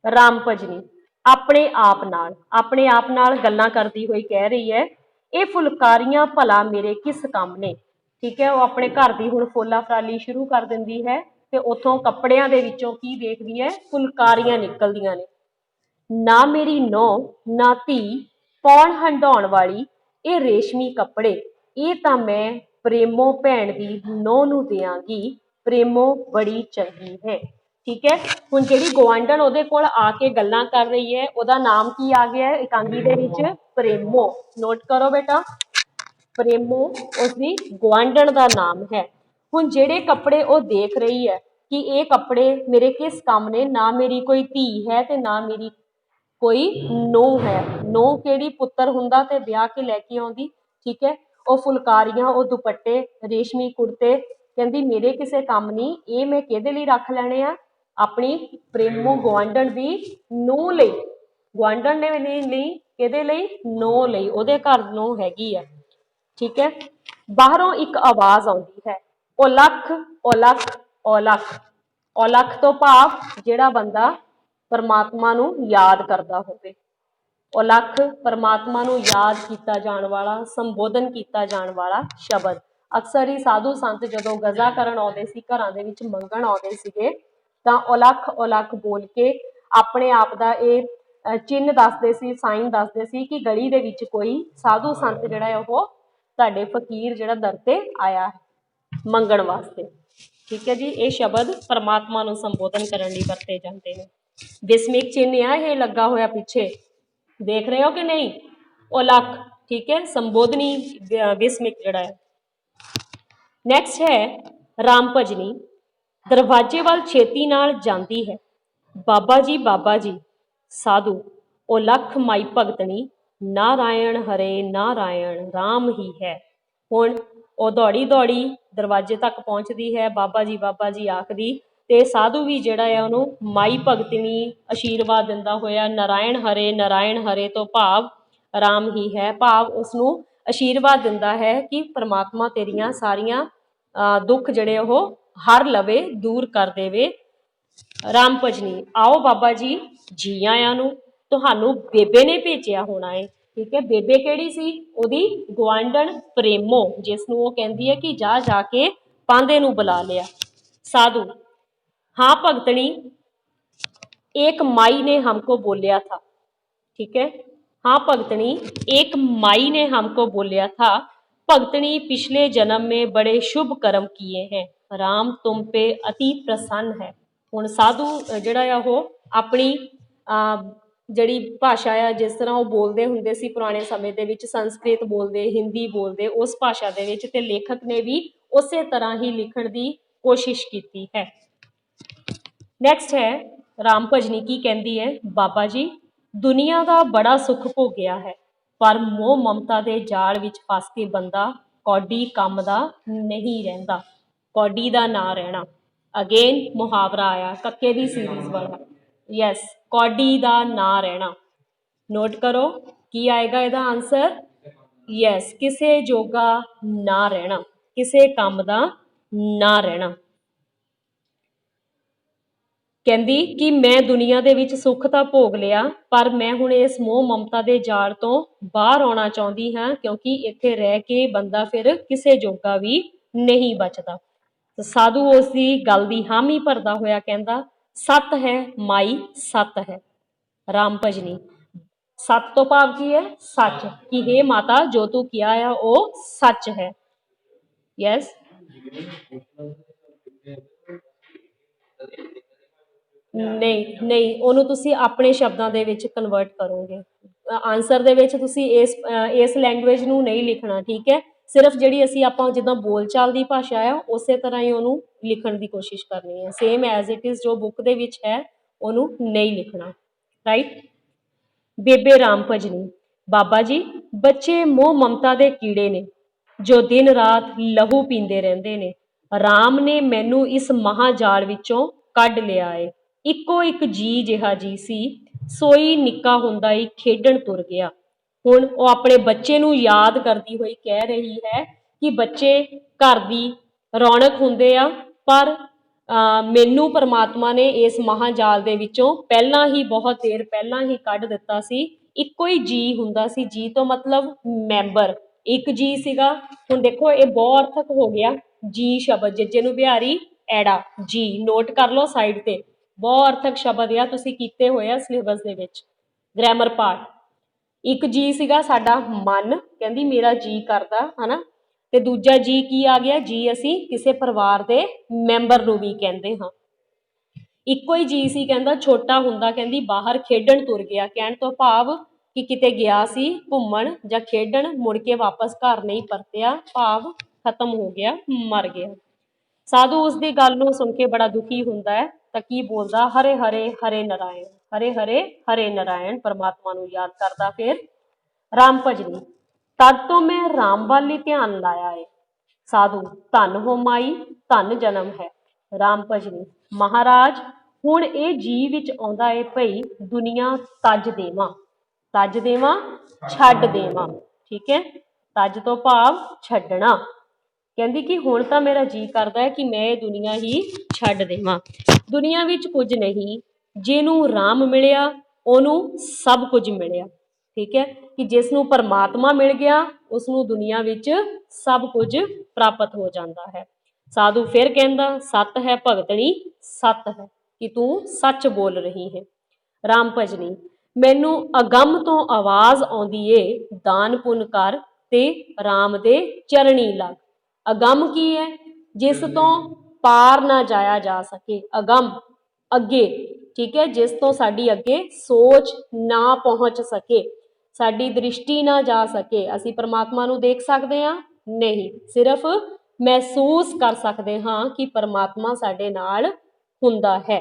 ਰਾਮ ਭਜਨੀ, ਆਪਣੇ ਆਪ ਨਾਲ, ਆਪਣੇ ਆਪ ਨਾਲ ਗੱਲਾਂ ਕਰਦੀ ਹੋਈ ਕਹਿ ਰਹੀ ਹੈ, ਇਹ ਫੁਲਕਾਰੀਆਂ ਭਲਾ ਮੇਰੇ ਕਿਸ ਕੰਮ ਨੇ। ਠੀਕ ਹੈ, ਉਹ ਆਪਣੇ ਘਰ ਦੀ ਹੁਣ ਫੋਲਾ ਫਰਾਲੀ ਸ਼ੁਰੂ ਕਰ ਦਿੰਦੀ ਹੈ ਤੇ ਉੱਥੋਂ ਕੱਪੜਿਆਂ ਦੇ ਵਿੱਚੋਂ ਕੀ ਦੇਖਦੀ ਹੈ? ਫੁਲਕਾਰੀਆਂ ਨਿਕਲਦੀਆਂ ਨੇ। ਨਾ ਮੇਰੀ ਨੂੰਹ ਨਾ ਧੀ ਪਾਉਣ ਹੰਡਾਉਣ ਵਾਲੀ ਇਹ ਰੇਸ਼ਮੀ ਕੱਪੜੇ, ਇਹ ਤਾਂ ਮੈਂ ਪ੍ਰੇਮੋ ਭੈਣ ਦੀ ਨੂੰਹ ਨੂੰ ਦਿਆਂਗੀ, ਪ੍ਰੇਮੋ ਬੜੀ ਚੰਗੀ ਹੈ। ਠੀਕ ਹੈ, ਹੁਣ ਜਿਹੜੀ ਗੁਆਂਢਣ ਉਹਦੇ ਕੋਲ ਆ ਕੇ ਗੱਲਾਂ ਕਰ ਰਹੀ ਹੈ, ਉਹਦਾ ਨਾਮ ਕੀ ਆ ਗਿਆ ਹੈ ਇਕਾਂਗੀ ਦੇ ਵਿੱਚ? ਪ੍ਰੇਮੋ। ਨੋਟ ਕਰੋ ਬੇਟਾ, ਪ੍ਰੇਮੋ ਉਸਦੀ ਗੁਆਂਢਣ ਦਾ ਨਾਮ ਹੈ। ਹੁਣ ਜਿਹੜੇ ਕੱਪੜੇ ਉਹ ਦੇਖ ਰਹੀ ਹੈ ਕਿ ਇਹ ਕੱਪੜੇ ਮੇਰੇ ਕਿਸ ਕੰਮ ਨੇ, ਨਾ ਮੇਰੀ ਕੋਈ ਧੀ ਹੈ ਤੇ ਨਾ ਮੇਰੀ ਕੋਈ ਨੂੰਹ ਹੈ। ਨੂੰਹ ਕਿਹੜੀ? ਪੁੱਤਰ ਹੁੰਦਾ ਤੇ ਵਿਆਹ ਕੇ ਲੈ ਕੇ ਆਉਂਦੀ। ਠੀਕ ਹੈ, ਉਹ ਫੁਲਕਾਰੀਆਂ, ਉਹ ਦੁਪੱਟੇ, ਰੇਸ਼ਮੀ ਕੁੜਤੇ, ਕਹਿੰਦੀ ਮੇਰੇ ਕਿਸੇ ਕੰਮ ਨਹੀਂ, ਇਹ ਮੈਂ ਕਿਹਦੇ ਲਈ ਰੱਖ ਲੈਣੇ ਆ? ਆਪਣੀ ਪ੍ਰੇਮੋ ਗੁਆਂਢਣ ਦੀ ਨੂੰਹ ਲਈ। ਗੁਆਂਢਣ ਨੇ ਲਈ ਕਿਹਦੇ ਲਈ? ਨੂੰਹ ਲਈ, ਉਹਦੇ ਘਰ ਨੂੰਹ ਹੈਗੀ ਆ। ਠੀਕ ਹੈ, ਬਾਹਰੋਂ ਇੱਕ ਆਵਾਜ਼ ਆਉਂਦੀ ਹੈ, ਔਲਖ ਔਲਖ ਔਲਖ। ਔਲਖ ਤੋਂ ਭਾਵ ਜਿਹੜਾ ਬੰਦਾ ਪਰਮਾਤਮਾ ਨੂੰ ਯਾਦ ਕਰਦਾ ਹੋਵੇ। ਔਲਖ ਪਰਮਾਤਮਾ ਨੂੰ ਯਾਦ ਕੀਤਾ ਜਾਣ ਵਾਲਾ, ਸੰਬੋਧਨ ਕੀਤਾ ਜਾਣ ਵਾਲਾ ਸ਼ਬਦ। ਅਕਸਰ ਹੀ ਸਾਧੂ ਸੰਤ ਜਦੋਂ ਗਜ਼ਾ ਕਰਨ ਆਉਂਦੇ ਸੀ, ਘਰਾਂ ਦੇ ਵਿੱਚ ਮੰਗਣ ਆਉਂਦੇ ਸੀਗੇ, ਤਾਂ ਔਲਖ ਔਲਖ ਬੋਲ ਕੇ ਆਪਣੇ ਆਪ ਦਾ ਇਹ ਚਿੰਨ੍ਹ ਦੱਸਦੇ ਸੀ, ਸਾਈਨ ਦੱਸਦੇ ਸੀ ਕਿ ਗਲੀ ਦੇ ਵਿੱਚ ਕੋਈ ਸਾਧੂ ਸੰਤ ਜਿਹੜਾ ਹੈ ਉਹ ਤੁਹਾਡੇ ਫਕੀਰ ਜਿਹੜਾ ਦਰ ਤੇ ਆਇਆ ਹੈ ਮੰਗਣ ਵਾਸਤੇ। ਠੀਕ ਹੈ ਜੀ, ਇਹ ਸ਼ਬਦ ਪਰਮਾਤਮਾ ਨੂੰ ਸੰਬੋਧਨ ਕਰਨ ਲਈ ਵਰਤੇ ਜਾਂਦੇ ਨੇ। ਵਿਸਮਿਕ ਚਿੰਨ੍ਹ ਆ ਇਹ ਲੱਗਾ ਹੋਇਆ ਪਿੱਛੇ, ਦੇਖ ਰਹੇ ਹੋ ਕਿ ਨਹੀਂ? ਔਲਖ, ਠੀਕ ਹੈ, ਸੰਬੋਧਨੀ ਵਿਸਮਿਕ ਜਿਹੜਾ ਹੈ। ਨੈਕਸਟ ਹੈ ਰਾਮ ਭਜਨੀ। ਦਰਵਾਜ਼ੇ ਵੱਲ ਛੇਤੀ ਨਾਲ ਜਾਂਦੀ ਹੈ, ਬਾਬਾ ਜੀ ਸਾਧੂ, ਔਲਖ ਮਾਈ ਭਗਤਣੀ, ਨਾਰਾਇਣ ਹਰੇ ਨਾਰਾਇਣ ਰਾਮ ਹੀ ਹੈ। ਹੁਣ ਉਹ ਦੌੜੀ ਦੌੜੀ ਦਰਵਾਜ਼ੇ ਤੱਕ ਪਹੁੰਚਦੀ ਹੈ, ਬਾਬਾ ਜੀ ਆਖਦੀ, ਤੇ ਸਾਧੂ ਵੀ ਜਿਹੜਾ ਆ ਉਹਨੂੰ ਮਾਈ ਭਗਤਣੀ ਆਸ਼ੀਰਵਾਦ ਦਿੰਦਾ ਹੋਇਆ, ਨਾਰਾਇਣ ਹਰੇ ਤੋਂ ਭਾਵ ਰਾਮ ਹੀ ਹੈ, ਭਾਵ ਉਸਨੂੰ ਆਸ਼ੀਰਵਾਦ ਦਿੰਦਾ ਹੈ ਕਿ ਪਰਮਾਤਮਾ ਤੇਰੀਆਂ ਸਾਰੀਆਂ ਦੁੱਖ ਜਿਹੜੇ ਉਹ ਹਰ ਲਵੇ, ਦੂਰ ਕਰ ਦੇਵੇ। ਰਾਮ ਭਜਨੀ, ਆਓ ਬਾਬਾ ਜੀ, ਜੀ ਆਇਆਂ ਨੂੰ, ਤੁਹਾਨੂੰ ਬੇਬੇ ਨੇ ਭੇਜਿਆ ਹੋਣਾ ਹੈ। ਠੀਕ ਹੈ, ਬੇਬੇ ਕਿਹੜੀ ਸੀ? ਉਹਦੀ ਗੁਆਂਢਣ ਪ੍ਰੇਮੋ, ਜਿਸ ਨੂੰ ਉਹ ਕਹਿੰਦੀ ਹੈ ਕਿ ਜਾ ਕੇ ਪਾਂਧੇ ਨੂੰ ਬੁਲਾ ਲਿਆ। साधु, हाँ भगतनी, एक माई ने हमको बोलिया था। ठीक है, हाँ भगतनी, एक माई ने हमको बोलिया था, भगतनी पिछले जन्म में बड़े शुभ कर्म किए हैं, राम तुम पे अति प्रसन्न है। ਹੁਣ ਸਾਧੂ ਜਿਹੜਾ ਆ ਉਹ ਆਪਣੀ ਜਿਹੜੀ ਭਾਸ਼ਾ ਆ, ਜਿਸ ਤਰ੍ਹਾਂ ਉਹ ਬੋਲਦੇ ਹੁੰਦੇ ਸੀ ਪੁਰਾਣੇ ਸਮੇਂ ਦੇ ਵਿੱਚ, ਸੰਸਕ੍ਰਿਤ ਬੋਲਦੇ, ਹਿੰਦੀ ਬੋਲਦੇ, ਉਸ ਭਾਸ਼ਾ ਦੇ ਵਿੱਚ, ਤੇ ਲੇਖਕ ਨੇ ਵੀ ਉਸੇ ਤਰ੍ਹਾਂ ਹੀ ਲਿਖਣ ਦੀ ਕੋਸ਼ਿਸ਼ ਕੀਤੀ ਹੈ। ਨੈਕਸਟ ਹੈ ਰਾਮ ਭਜਨੀ ਕੀ ਕਹਿੰਦੀ ਹੈ, ਬਾਬਾ ਜੀ ਦੁਨੀਆ ਦਾ ਬੜਾ ਸੁੱਖ ਭੋਗਿਆ ਹੈ, ਪਰ ਮੋਹ ਮਮਤਾ ਦੇ ਜਾਲ ਵਿੱਚ ਫਸ ਕੇ ਬੰਦਾ ਕੌਡੀ ਕੰਮ ਦਾ ਨਹੀਂ ਰਹਿੰਦਾ। ਕੌਡੀ ਦਾ ਨਾ ਰਹਿਣਾ, ਅਗੇਨ ਮੁਹਾਵਰਾ ਆਇਆ ਕੱਕੇ ਦੀ ਸੀਰੀਜ਼ ਵਾਲਾ। ਯੈਸ, ਕੌਡੀ ਦਾ ਨਾ ਰਹਿਣਾ। ਨੋਟ ਕਰੋ ਕੀ ਆਏਗਾ ਇਹਦਾ ਆਂਸਰ। ਯੈਸ, ਕਿਸੇ ਜੋਗਾ ਨਾ ਰਹਿਣਾ, ਕਿਸੇ ਕੰਮ ਦਾ ਨਾ ਰਹਿਣਾ। ਕਹਿੰਦੀ ਕਿ ਮੈਂ ਦੁਨੀਆ ਦੇ ਵਿੱਚ ਸੁੱਖ ਤਾਂ ਭੋਗ ਲਿਆ, ਪਰ ਮੈਂ ਹੁਣ ਇਸ ਮੋਹ ਮਮਤਾ ਦੇ ਜਾਲ ਤੋਂ ਬਾਹਰ ਆਉਣਾ ਚਾਹੁੰਦੀ ਹਾਂ, ਕਿਉਂਕਿ ਇੱਥੇ ਰਹਿ ਕੇ ਬੰਦਾ ਫਿਰ ਕਿਸੇ ਜੋਗਾ ਵੀ ਨਹੀਂ ਬਚਦਾ। ਸਾਧੂ ਉਸ ਦੀ ਗੱਲ ਦੀ ਹਾਮੀ ਭਰਦਾ ਹੋਇਆ ਕਹਿੰਦਾ, ਸੱਤ ਹੈ ਮਾਈ ਸੱਤ ਹੈ। ਰਾਮ ਭਜਨੀ, ਸੱਤ ਤੋਂ ਭਾਵ ਕੀ ਹੈ, ਸੱਚ, ਕਿ ਹੇ ਮਾਤਾ ਜੋ ਤੂੰ ਕਿਹਾ ਆ ਉਹ ਸੱਚ ਹੈ। ਯੈਸ, ਨਹੀਂ, ਉਹਨੂੰ ਤੁਸੀਂ ਆਪਣੇ ਸ਼ਬਦਾਂ ਦੇ ਵਿੱਚ ਕਨਵਰਟ ਕਰੋਗੇ। ਆਨਸਰ ਦੇ ਵਿੱਚ ਤੁਸੀਂ ਇਸ ਲੈਂਗੁਏਜ ਨੂੰ ਨਹੀਂ ਲਿਖਣਾ, ਠੀਕ ਹੈ। ਸਿਰਫ ਜਿਹੜੀ ਅਸੀਂ ਆਪਾਂ ਜਿੱਦਾਂ ਬੋਲਚਾਲ ਦੀ ਭਾਸ਼ਾ ਆ ਉਸੇ ਤਰ੍ਹਾਂ ਹੀ ਉਹਨੂੰ ਲਿਖਣ ਦੀ ਕੋਸ਼ਿਸ਼ ਕਰਨੀ ਹੈ। ਸੇਮ ਐਜ਼ ਇਟ ਇਜ਼ ਜੋ ਬੁੱਕ ਦੇ ਵਿੱਚ ਹੈ ਉਹਨੂੰ ਨਹੀਂ ਲਿਖਣਾ, ਰਾਈਟ। ਬੇਬੇ ਰਾਮ ਭਜਨੀ, ਬਾਬਾ ਜੀ ਬੱਚੇ ਮੋਹ ਮਮਤਾ ਦੇ ਕੀੜੇ ਨੇ ਜੋ ਦਿਨ ਰਾਤ ਲਹੂ ਪੀਂਦੇ ਰਹਿੰਦੇ ਨੇ। ਰਾਮ ਨੇ ਮੈਨੂੰ ਇਸ ਮਹਾਜਾਲ ਵਿੱਚੋਂ ਕੱਢ ਲਿਆ ਏ। ਇੱਕੋ ਇੱਕ ਜੀ ਜਿਹਾ ਜੀ ਸੀ, ਸੋਈ ਨਿੱਕਾ ਹੁੰਦਾ ਹੀ ਖੇਡਣ ਤੁਰ ਗਿਆ। ਹੁਣ ਉਹ ਆਪਣੇ ਬੱਚੇ ਨੂੰ ਯਾਦ ਕਰਦੀ ਹੋਈ ਕਹਿ ਰਹੀ ਹੈ ਕਿ ਬੱਚੇ ਘਰ ਦੀ ਰੌਣਕ ਹੁੰਦੇ ਆ, ਪਰ ਮੈਨੂੰ ਪਰਮਾਤਮਾ ਨੇ ਇਸ ਮਹਾਜਾਲ ਦੇ ਵਿੱਚੋਂ ਪਹਿਲਾਂ ਹੀ, ਬਹੁਤ ਦੇਰ ਪਹਿਲਾਂ ਹੀ ਕੱਢ ਦਿੱਤਾ ਸੀ। ਇੱਕੋ ਹੀ ਜੀ ਹੁੰਦਾ ਸੀ, ਜੀ ਤੋਂ ਮਤਲਬ ਮੈਂਬਰ, ਇੱਕ ਜੀ ਸੀਗਾ। ਹੁਣ ਦੇਖੋ ਇਹ ਬਹੁ ਅਰਥਕ ਹੋ ਗਿਆ, ਜੀ ਸ਼ਬਦ, ਜੱਜੇ ਨੂੰ ਬਿਹਾਰੀ ਐੜਾ, ਜੀ ਨੋਟ ਕਰ ਲਓ ਸਾਈਡ ਤੇ। ਬਹੁ ਅਰਥਕ ਸ਼ਬਦ ਆ, ਤੁਸੀਂ ਕੀਤੇ ਹੋਏ ਆ ਸਿਲੇਬਸ ਦੇ ਵਿੱਚ, ਗ੍ਰਾਮਰ ਪਾਰਟ। ਇੱਕ ਜੀ ਸੀਗਾ ਸਾਡਾ ਮਨ, ਕਹਿੰਦੀ ਮੇਰਾ ਜੀ ਕਰਦਾ, ਹਨਾ। ਤੇ ਦੂਜਾ ਜੀ ਕੀ ਆ ਗਿਆ, ਜੀ ਅਸੀਂ ਕਿਸੇ ਪਰਿਵਾਰ ਦੇ ਮੈਂਬਰ ਨੂੰ ਵੀ ਕਹਿੰਦੇ ਹਾਂ। ਇੱਕੋ ਹੀ ਜੀ ਸੀ, ਕਹਿੰਦਾ ਛੋਟਾ ਹੁੰਦਾ ਕਹਿੰਦੀ ਬਾਹਰ ਖੇਡਣ ਤੁਰ ਗਿਆ। ਕਹਿਣ ਤੋਂ ਭਾਵ ਕਿ ਕਿਤੇ ਗਿਆ ਸੀ ਘੁੰਮਣ ਜਾਂ ਖੇਡਣ, ਮੁੜ ਕੇ ਵਾਪਸ ਘਰ ਨਹੀਂ ਪਰਤਿਆ, ਭਾਵ ਖਤਮ ਹੋ ਗਿਆ, ਮਰ ਗਿਆ। ਸਾਧੂ ਉਸ ਦੀ ਗੱਲ ਨੂੰ ਸੁਣ ਕੇ ਬੜਾ ਦੁਖੀ ਹੁੰਦਾ ਹੈ, ਤਾਂ ਕੀ ਬੋਲਦਾ, ਹਰੇ ਹਰੇ ਹਰੇ ਨਾਰਾਇਣ, ਹਰੇ ਹਰੇ ਹਰੇ ਨਾਰਾਇਣ, ਪਰਮਾਤਮਾ ਨੂੰ ਯਾਦ ਕਰਦਾ। ਫਿਰ ਰਾਮ ਭਜਨੀ, ਤਦ ਤੋਂ ਮੈਂ ਰਾਮ ਵੱਲ ਹੀ ਧਿਆਨ ਲਾਇਆ ਏ। ਸਾਧੂ, ਧੰਨ ਹੋ ਮਾਈ, ਧੰਨ ਜਨਮ ਹੈ। ਰਾਮ ਭਜਨੀ, ਮਹਾਰਾਜ ਹੁਣ ਇਹ ਜੀ ਵਿੱਚ ਆਉਂਦਾ ਏ ਭਈ ਦੁਨੀਆ ਤਜ ਦੇਵਾਂ, ਤਜ ਦੇਵਾਂ, ਛੱਡ ਦੇਵਾਂ, ਠੀਕ ਹੈ। ਤਜ ਤੋਂ ਭਾਵ ਛੱਡਣਾ। ਕਹਿੰਦੀ ਕਿ ਹੁਣ ਤਾਂ ਮੇਰਾ ਜੀ ਕਰਦਾ ਹੈ ਕਿ ਮੈਂ ਇਹ ਦੁਨੀਆ ਹੀ ਛੱਡ ਦੇਵਾਂ। ਦੁਨੀਆ ਵਿੱਚ ਕੁਝ ਨਹੀਂ, ਜਿਹਨੂੰ ਰਾਮ ਮਿਲਿਆ ਉਹਨੂੰ ਸਭ ਕੁਝ ਮਿਲਿਆ, ਠੀਕ ਹੈ। ਕਿ ਜਿਸ ਨੂੰ ਪਰਮਾਤਮਾ ਮਿਲ ਗਿਆ ਉਸ ਨੂੰ ਦੁਨੀਆ ਵਿੱਚ ਸਭ ਕੁਝ ਪ੍ਰਾਪਤ ਹੋ ਜਾਂਦਾ ਹੈ। ਸਾਧੂ ਫਿਰ ਕਹਿੰਦਾ, ਸੱਤ ਹੈ ਭਗਤਣੀ, ਸੱਤ ਹੈ ਕਿ ਤੂੰ ਸੱਚ ਬੋਲ ਰਹੀ ਹੈ। ਰਾਮ ਭਜਨੀ, ਮੈਨੂੰ ਅਗੰਮ ਤੋਂ ਆਵਾਜ਼ ਆਉਂਦੀ ਏ, ਦਾਨ ਪੁੰਨ ਕਰ ਤੇ ਰਾਮ ਦੇ ਚਰਣੀ ਲੱਗ। ਅਗੰਮ ਕੀ ਹੈ, ਜਿਸ ਤੋਂ ਪਾਰ ਨਾ ਜਾਇਆ ਜਾ ਸਕੇ, ਅਗੰਮ ਅੱਗੇ, ਠੀਕ ਹੈ, ਜਿਸ ਤੋਂ ਸਾਡੀ ਅੱਗੇ ਸੋਚ ਨਾ ਪਹੁੰਚ ਸਕੇ, ਸਾਡੀ ਦ੍ਰਿਸ਼ਟੀ ਨਾ ਜਾ ਸਕੇ। ਅਸੀਂ ਪਰਮਾਤਮਾ ਨੂੰ ਦੇਖ ਸਕਦੇ ਹਾਂ ਨਹੀਂ, ਸਿਰਫ ਮਹਿਸੂਸ ਕਰ ਸਕਦੇ ਹਾਂ ਕਿ ਪਰਮਾਤਮਾ ਸਾਡੇ ਨਾਲ ਹੁੰਦਾ ਹੈ।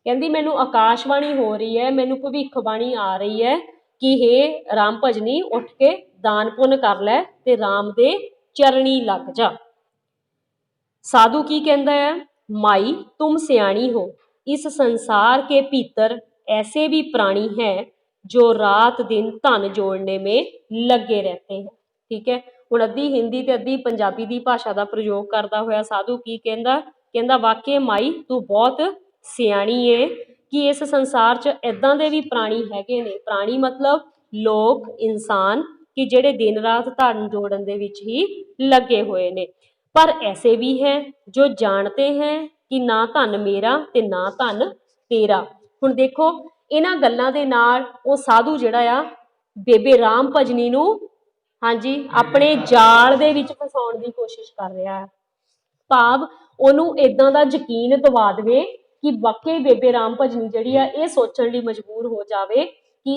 ਕਹਿੰਦੀ ਮੈਨੂੰ ਆਕਾਸ਼ਬਾਣੀ ਹੋ ਰਹੀ ਹੈ, ਮੈਨੂੰ ਭਵਿੱਖਬਾਣੀ ਆ ਰਹੀ ਹੈ ਕਿ ਹੇ ਰਾਮ ਭਜਨੀ ਉੱਠ ਕੇ ਦਾਨ ਪੁੰਨ ਕਰ ਲੈ ਤੇ ਰਾਮ ਦੇ ਚਰਣੀ ਲੱਗ ਜਾ। साधु की कहता है, माई तुम सियाणी हो, इस संसार के भीतर ऐसे भी प्राणी हैं जो रात दिन धन जोड़ने में लगे रहते हैं, ठीक है। हुण अद्धी हिंदी ते अद्धी पंजाबी दी भाषा का प्रयोग करता होया साधु की कहता, कहता वाकई माई तू बहुत सियाणी है कि इस संसार च इदां दे भी प्राणी हैगे ने, प्राणी मतलब लोग, इंसान, कि जिहड़े दिन रात धन जोड़न दे विच ही लगे हुए ने। पर ऐसे भी हैं जो जानते हैं कि ना धन मेरा ते ना धन तेरा। हुण देखो इन्हां गल्लां दे नाल वो साधु जिहड़ा आ बेबे राम भजनी नूं, हाँ जी, अपने जाल दे विच फसाउण दी कोशिश कर रहा है। भाव उहनूं इदां दा यकीन दवा देवे कि वाकई बेबे राम भजनी जिहड़ी आ ये सोचण लई मजबूर हो जावे कि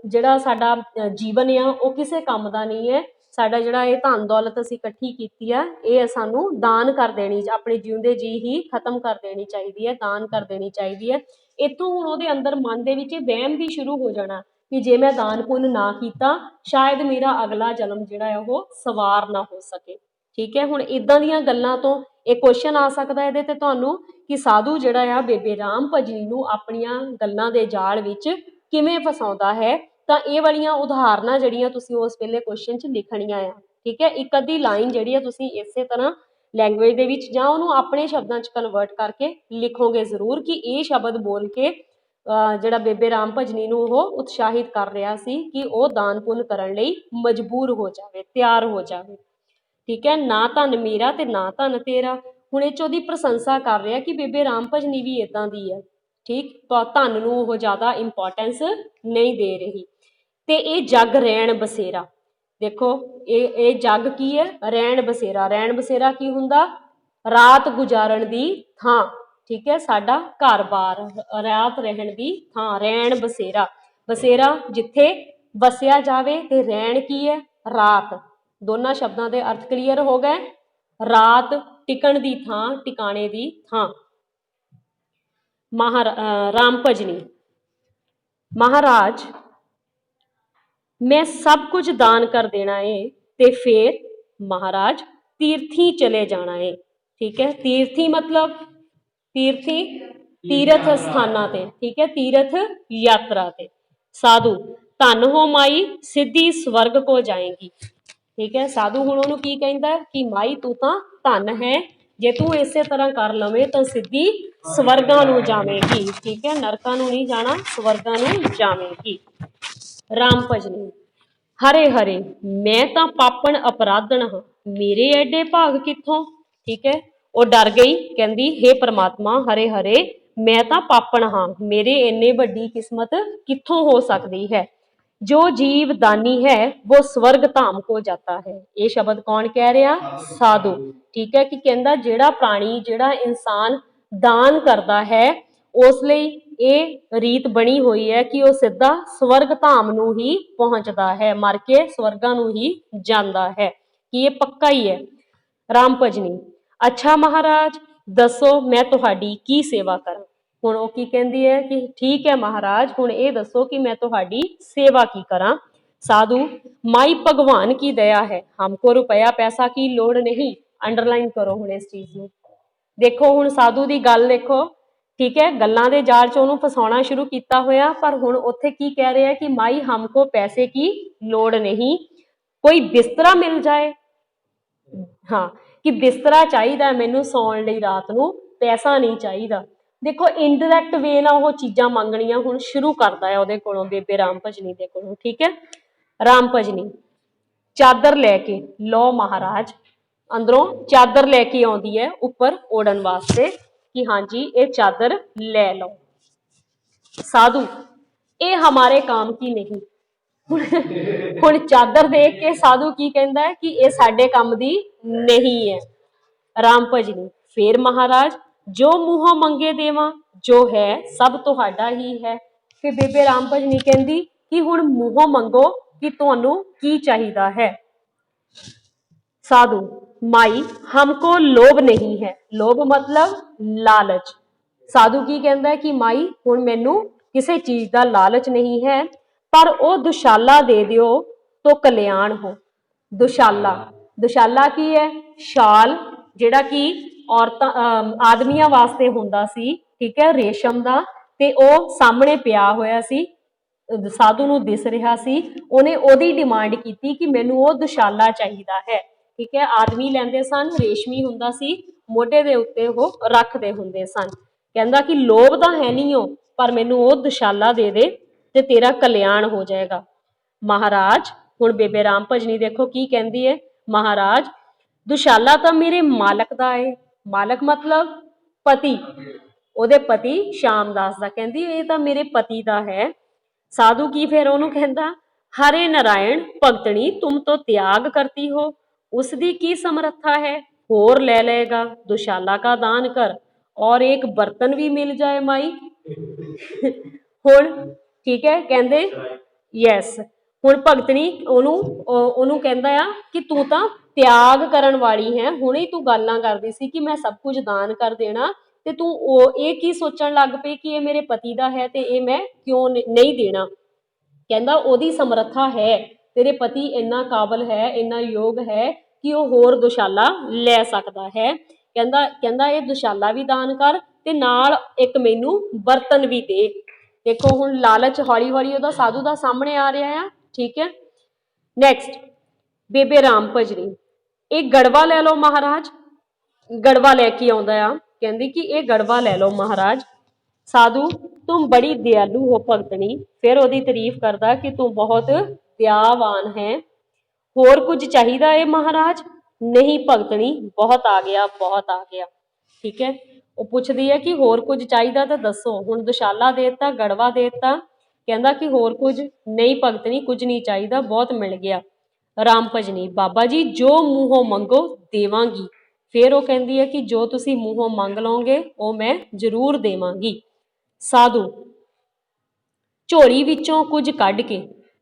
ਜਿਹੜਾ ਸਾਡਾ ਜੀਵਨ ਆ ਉਹ ਕਿਸੇ ਕੰਮ ਦਾ ਨਹੀਂ ਹੈ। ਸਾਡਾ ਜਿਹੜਾ ਇਹ ਧਨ ਦੌਲਤ ਅਸੀਂ ਇਕੱਠੀ ਕੀਤੀ ਆ ਇਹ ਸਾਨੂੰ ਦਾਨ ਕਰ ਦੇਣੀ, ਆਪਣੇ ਜਿਉਂਦੇ ਜੀ ਹੀ ਖਤਮ ਕਰ ਦੇਣੀ ਚਾਹੀਦੀ ਹੈ, ਦਾਨ ਕਰ ਦੇਣੀ ਚਾਹੀਦੀ ਹੈ। ਇੱਥੋਂ ਹੁਣ ਉਹਦੇ ਅੰਦਰ ਮਨ ਦੇ ਵਿੱਚ ਇਹ ਵਹਿਮ ਵੀ ਸ਼ੁਰੂ ਹੋ ਜਾਣਾ ਕਿ ਜੇ ਮੈਂ ਦਾਨ ਪੁੰਨ ਨਾ ਕੀਤਾ ਸ਼ਾਇਦ ਮੇਰਾ ਅਗਲਾ ਜਨਮ ਜਿਹੜਾ ਹੈ ਉਹ ਸਵਾਰ ਨਾ ਹੋ ਸਕੇ। ਠੀਕ ਹੈ, ਹੁਣ ਇਦਾਂ ਦੀਆਂ ਗੱਲਾਂ ਤੋਂ ਇਹ ਕੁਐਸਚਨ ਆ ਸਕਦਾ ਇਹਦੇ ਤੇ ਤੁਹਾਨੂੰ ਕਿ ਸਾਧੂ ਜਿਹੜਾ ਆ ਬੇਬੇ ਰਾਮ ਭਜਨੀ ਨੂੰ ਆਪਣੀਆਂ ਗੱਲਾਂ ਦੇ ਜਾਲ ਵਿੱਚ ਕਿਵੇਂ ਫਸਾਉਂਦਾ ਹੈ। ਤਾਂ ਇਹ ਵਾਲੀਆਂ ਉਦਾਹਰਨਾਂ ਜਿਹੜੀਆਂ ਤੁਸੀਂ ਉਸ ਵੇਲੇ ਕੁਐਸਚਨ 'ਚ ਲਿਖਣੀਆਂ ਆ। ਠੀਕ ਹੈ, ਇੱਕ ਅੱਧੀ ਲਾਈਨ ਜਿਹੜੀ ਆ ਤੁਸੀਂ ਇਸੇ ਤਰ੍ਹਾਂ ਲੈਂਗੁਏਜ ਦੇ ਵਿੱਚ ਜਾਂ ਉਹਨੂੰ ਆਪਣੇ ਸ਼ਬਦਾਂ 'ਚ ਕਨਵਰਟ ਕਰਕੇ ਲਿਖੋਗੇ ਜ਼ਰੂਰ ਕਿ ਇਹ ਸ਼ਬਦ ਬੋਲ ਕੇ ਜਿਹੜਾ ਬੇਬੇ ਰਾਮ ਭਜਨੀ ਨੂੰ ਉਹ ਉਤਸ਼ਾਹਿਤ ਕਰ ਰਿਹਾ ਸੀ ਕਿ ਉਹ ਦਾਨ ਪੁੰਨ ਕਰਨ ਲਈ ਮਜਬੂਰ ਹੋ ਜਾਵੇ, ਤਿਆਰ ਹੋ ਜਾਵੇ। ਠੀਕ ਹੈ, ਨਾ ਧਨ ਮੇਰਾ ਤੇ ਨਾ ਧਨ ਤੇਰਾ। ਹੁਣ ਇਹ 'ਚ ਉਹਦੀ ਪ੍ਰਸ਼ੰਸਾ ਕਰ ਰਿਹਾ ਕਿ ਬੇਬੇ ਰਾਮ ਭਜਨੀ ਵੀ ਇੱਦਾਂ ਦੀ ਹੈ। ਠੀਕ, ਤਾਂ ਧਨ ਨੂੰ ਉਹ ਜ਼ਿਆਦਾ ਇੰਪੋਰਟੈਂਸ ਨਹੀਂ ਦੇ ਰਹੀ। ਤੇ ਇਹ ਜੱਗ ਰੈਣ ਬਸੇਰਾ, ਦੇਖੋ ਇਹ ਜੱਗ ਕੀ ਹੈ, ਰੈਣ ਬਸੇਰਾ। ਰੈਣ ਬਸੇਰਾ ਕੀ ਹੁੰਦਾ, ਰਾਤ ਗੁਜ਼ਾਰਨ ਦੀ ਥਾਂ। ਠੀਕ ਹੈ, ਸਾਡਾ ਘਰ-ਬਾਰ, ਰਾਤ ਰਹਿਣ ਦੀ ਥਾਂ, ਰੈਣ ਬਸੇਰਾ। ਬਸੇਰਾ ਜਿੱਥੇ ਵਸਿਆ ਜਾਵੇ ਤੇ ਰੈਣ ਕੀ ਹੈ, ਰਾਤ। ਦੋਨਾਂ ਸ਼ਬਦਾਂ ਦੇ ਅਰਥ ਕਲੀਅਰ ਹੋ ਗਏ। ਰਾਤ ਟਿਕਣ ਦੀ ਥਾਂ, ਟਿਕਾਣੇ ਦੀ ਥਾਂ। ਰਾਮ ਭਜਨੀ, ਮਹਾਰਾਜ मैं सब कुछ दान कर देना है ते फिर महाराज तीर्थी चले जाना है। ठीक है, तीर्थी मतलब तीर्थी तीर्थ स्थानां ते। ठीक है, तीर्थ यात्रा ते। साधु धन हो माई सिद्धि स्वर्ग को जाएगी। ठीक है, साधु हुण उहनूं की कहंदा कि माई तू तां धन है, जे तू इसे तरह कर लवे तो सिद्धि स्वर्गां नूं जावेगी। ठीक है, नरकां नूं नहीं जाना, स्वर्गां नूं जावेगी। राम भजनी, हरे हरे मैं तां पापण अपराधन हाँ, मेरे एडे भाग कित्थों। ठीक है, वो डर गई, कहंदी हे परमात्मा हरे हरे मैं तां पापण हाँ, मेरे इन्ने वड्डी किस्मत कित्थों हो सकती है। जो जीव दानी है वो स्वर्ग धाम को जाता है। ये शब्द कौन कह रहा, साधु। ठीक है, कि कहंदा जेड़ा प्राणी जेड़ा इंसान दान करता है उस ਲਈ ਇਹ ਰੀਤ ਬਣੀ ਹੋਈ ਹੈ ਕਿ ਉਹ ਸਿੱਧਾ ਸਵਰਗ ਧਾਮ ਨੂੰ ਹੀ ਪਹੁੰਚਦਾ ਹੈ, ਮਰ ਕੇ ਸਵਰਗਾਂ ਨੂੰ ਹੀ ਜਾਂਦਾ ਹੈ, ਕਿ ਇਹ ਪੱਕਾ ਹੀ ਹੈ। ਰਾਮ ਭਜਨੀ, ਅੱਛਾ ਮਹਾਰਾਜ ਦੱਸੋ ਮੈਂ ਤੁਹਾਡੀ ਕੀ ਸੇਵਾ ਕਰਾਂ। ਹੁਣ ਉਹ ਕੀ ਕਹਿੰਦੀ ਹੈ ਕਿ ਠੀਕ ਹੈ ਮਹਾਰਾਜ, ਹੁਣ ਇਹ ਦੱਸੋ ਕਿ ਮੈਂ ਤੁਹਾਡੀ ਸੇਵਾ ਕੀ ਕਰਾਂ। साधु माई भगवान की दया है, हमको रुपया पैसा की लोड़ नहीं। अंडरलाइन करो हुण इस चीज ਨੂੰ। देखो हुण साधु ਦੀ ਗੱਲ देखो। ठीक है, गल्लां दे जाल च ਉਹਨੂੰ फसाउणा शुरू ਕੀਤਾ होया, पर हुण उत्थे की कह रहे हैं कि माई हमको पैसे की लोड़ नहीं, कोई बिस्तरा मिल जाए। हाँ, कि बिस्तरा चाहिदा मैनू सौण लई, रात नूं पैसा नहीं चाहिदा। देखो इनडायरैक्ट वे नाल ਉਹ चीज़ां मंगणियां हुण शुरू करदा है ਉਹਦੇ ਕੋਲੋਂ, बेबे राम भजनी दे कोलों। ठीक है, राम भजनी, चादर लैके लो महाराज। अंदरों चादर लैके आउंदी है उपर ओढ़न वास्ते कि हाँ जी ये चादर ले लो। साधु ये हमारे काम की नहीं। हुण चादर देख के साधु की कहंदा है कि ये साडे काम दी नहीं है। राम भजनी, फिर महाराज जो मूहों मंगे देवां, जो है सब तुहाडा ही है। फिर बेबे राम भजनी कहंदी कि हुण मूहों मंगो कि तुहानू की चाहिदा है। साधु माई हमको लोभ नहीं है। लोभ मतलब लालच। साधु की कहता है कि माई हुण मैनू किसी चीज का लालच नहीं है, पर वो दुशाला दे दिओ तो कल्याण हो। दुशाला, दुशाला की है, शाल जिहड़ा कि औरतां आदमियां वास्ते हुंदा सी। ठीक है, रेशम दा, ते ओ सामने पिया होया सी, साधु नूं दिस रहा सी। उहने ओहदी डिमांड की कि मैनू वो दुशाला चाहिदा है। ठीक है, आदमी लैंदे सन, रेशमी हुंदा सी, मोढे दे उत्ते ओह रखदे हुंदे सन। कहंदा कि लोभ तां है नहीं हो, पर मैनू वो दुशाला दे दे ते तेरा कल्याण हो जाएगा। महाराज हुण बेबे राम भजनी देखो की कहंदी है, महाराज दुशाला तां मेरे मालक दा है। मालक मतलब पति, ओहदे पति श्यामदास दा। कहंदी ये तां मेरे पति दा है। साधु की फिर ओनू कहंदा, हरे नारायण भगतनी तुम तो त्याग करती हो, उसकी की समर्था है, होर ले लेगा, दुशाला का दान कर। और एक बर्तन भी मिल जाए माई। ਹੁਣ ठीक है कहते यस ਹੁਣ ਭਗਤਣੀ ਉਹਨੂੰ ਕਹਿੰਦਾ ਆ ਕਿ ਤੂੰ ਤਾਂ ਤਿਆਗ ਕਰਨ ਵਾਲੀ ਹੈ। ਹੁਣੇ ਤੂੰ ਗੱਲਾਂ ਕਰਦੀ ਸੀ ਕਿ ਮੈਂ ਸਭ ਕੁਝ ਦਾਨ ਕਰ ਦੇਣਾ ਤੇ ਤੂੰ ਇਹ ਕੀ ਸੋਚਣ ਲੱਗ ਪਈ ਕਿ ਇਹ ਮੇਰੇ ਪਤੀ ਦਾ ਹੈ ਤੇ ਇਹ ਮੈਂ ਕਿਉਂ ਨਹੀਂ ਦੇਣਾ। ਕਹਿੰਦਾ ਉਹਦੀ ਸਮਰੱਥਾ ਹੈ, ਤੇਰੇ ਪਤੀ ਇੰਨਾ ਕਾਬਲ ਹੈ, ਇੰਨਾ ਯੋਗ ਹੈ ਕਿ ਉਹ ਹੋਰ ਦੁਸ਼ਾਲਾ ਲੈ ਸਕਦਾ ਹੈ। ਕਹਿੰਦਾ ਇਹ ਦੁਸ਼ਾਲਾ ਵੀ ਦਾਨ ਕਰ ਤੇ ਨਾਲ ਇੱਕ ਮੈਨੂੰ ਬਰਤਨ ਵੀ ਦੇ। ਦੇਖੋ ਹੁਣ ਲਾਲਚ ਹੌਲੀ ਹੌਲੀ ਉਹਦਾ ਸਾਧੂ ਦਾ ਸਾਹਮਣੇ ਆ ਰਿਹਾ ਆ। ਠੀਕ ਹੈ ਨੈਕਸਟ ਬੇਬੇ ਰਾਮ ਭਜਨੀ, ਇਹ ਗੜਵਾ ਲੈ ਲਓ ਮਹਾਰਾਜ। ਗੜਵਾ ਲੈ ਕੇ ਆਉਂਦਾ ਆ, ਕਹਿੰਦੀ ਕਿ ਇਹ ਗੜਵਾ ਲੈ ਲਓ ਮਹਾਰਾਜ। ਸਾਧੂ तुम बड़ी दयालु हो भगतनी, फिर ਉਹਦੀ तारीफ करदा कि तू बहुत दयावान है। होर कुछ चाहिदा है महाराज? नहीं भगतनी, बहुत आ गया बहुत आ गया। ठीक है ਉਹ ਪੁੱਛਦੀ ਹੈ ਕਿ ਹੋਰ ਕੁਝ ਚਾਹੀਦਾ ਤਾਂ ਦੱਸੋ। ਹੁਣ ਦੁਸ਼ਾਲਾ ਦੇਤਾ, ਗੜਵਾ ਦੇਤਾ, ਕਹਿੰਦਾ ਕਿ ਹੋਰ ਕੁਝ ਨਹੀਂ ਭਗਤਨੀ, ਕੁਝ ਨਹੀਂ ਚਾਹੀਦਾ, ਬਹੁਤ ਮਿਲ ਗਿਆ। ਰਾਮ ਭਜਨੀ, ਬਾਬਾ ਜੀ ਜੋ ਮੂੰਹੋਂ ਮੰਗੋ ਦੇਵਾਂਗੀ। ਫਿਰ ਉਹ ਕਹਿੰਦੀ ਹੈ ਕਿ ਜੋ ਤੁਸੀਂ ਮੂੰਹੋਂ ਮੰਗ ਲਓਗੇ ਉਹ ਮੈਂ ਜ਼ਰੂਰ ਦੇਵਾਂਗੀ। साधु झोली विचों कुछ कढ़ के,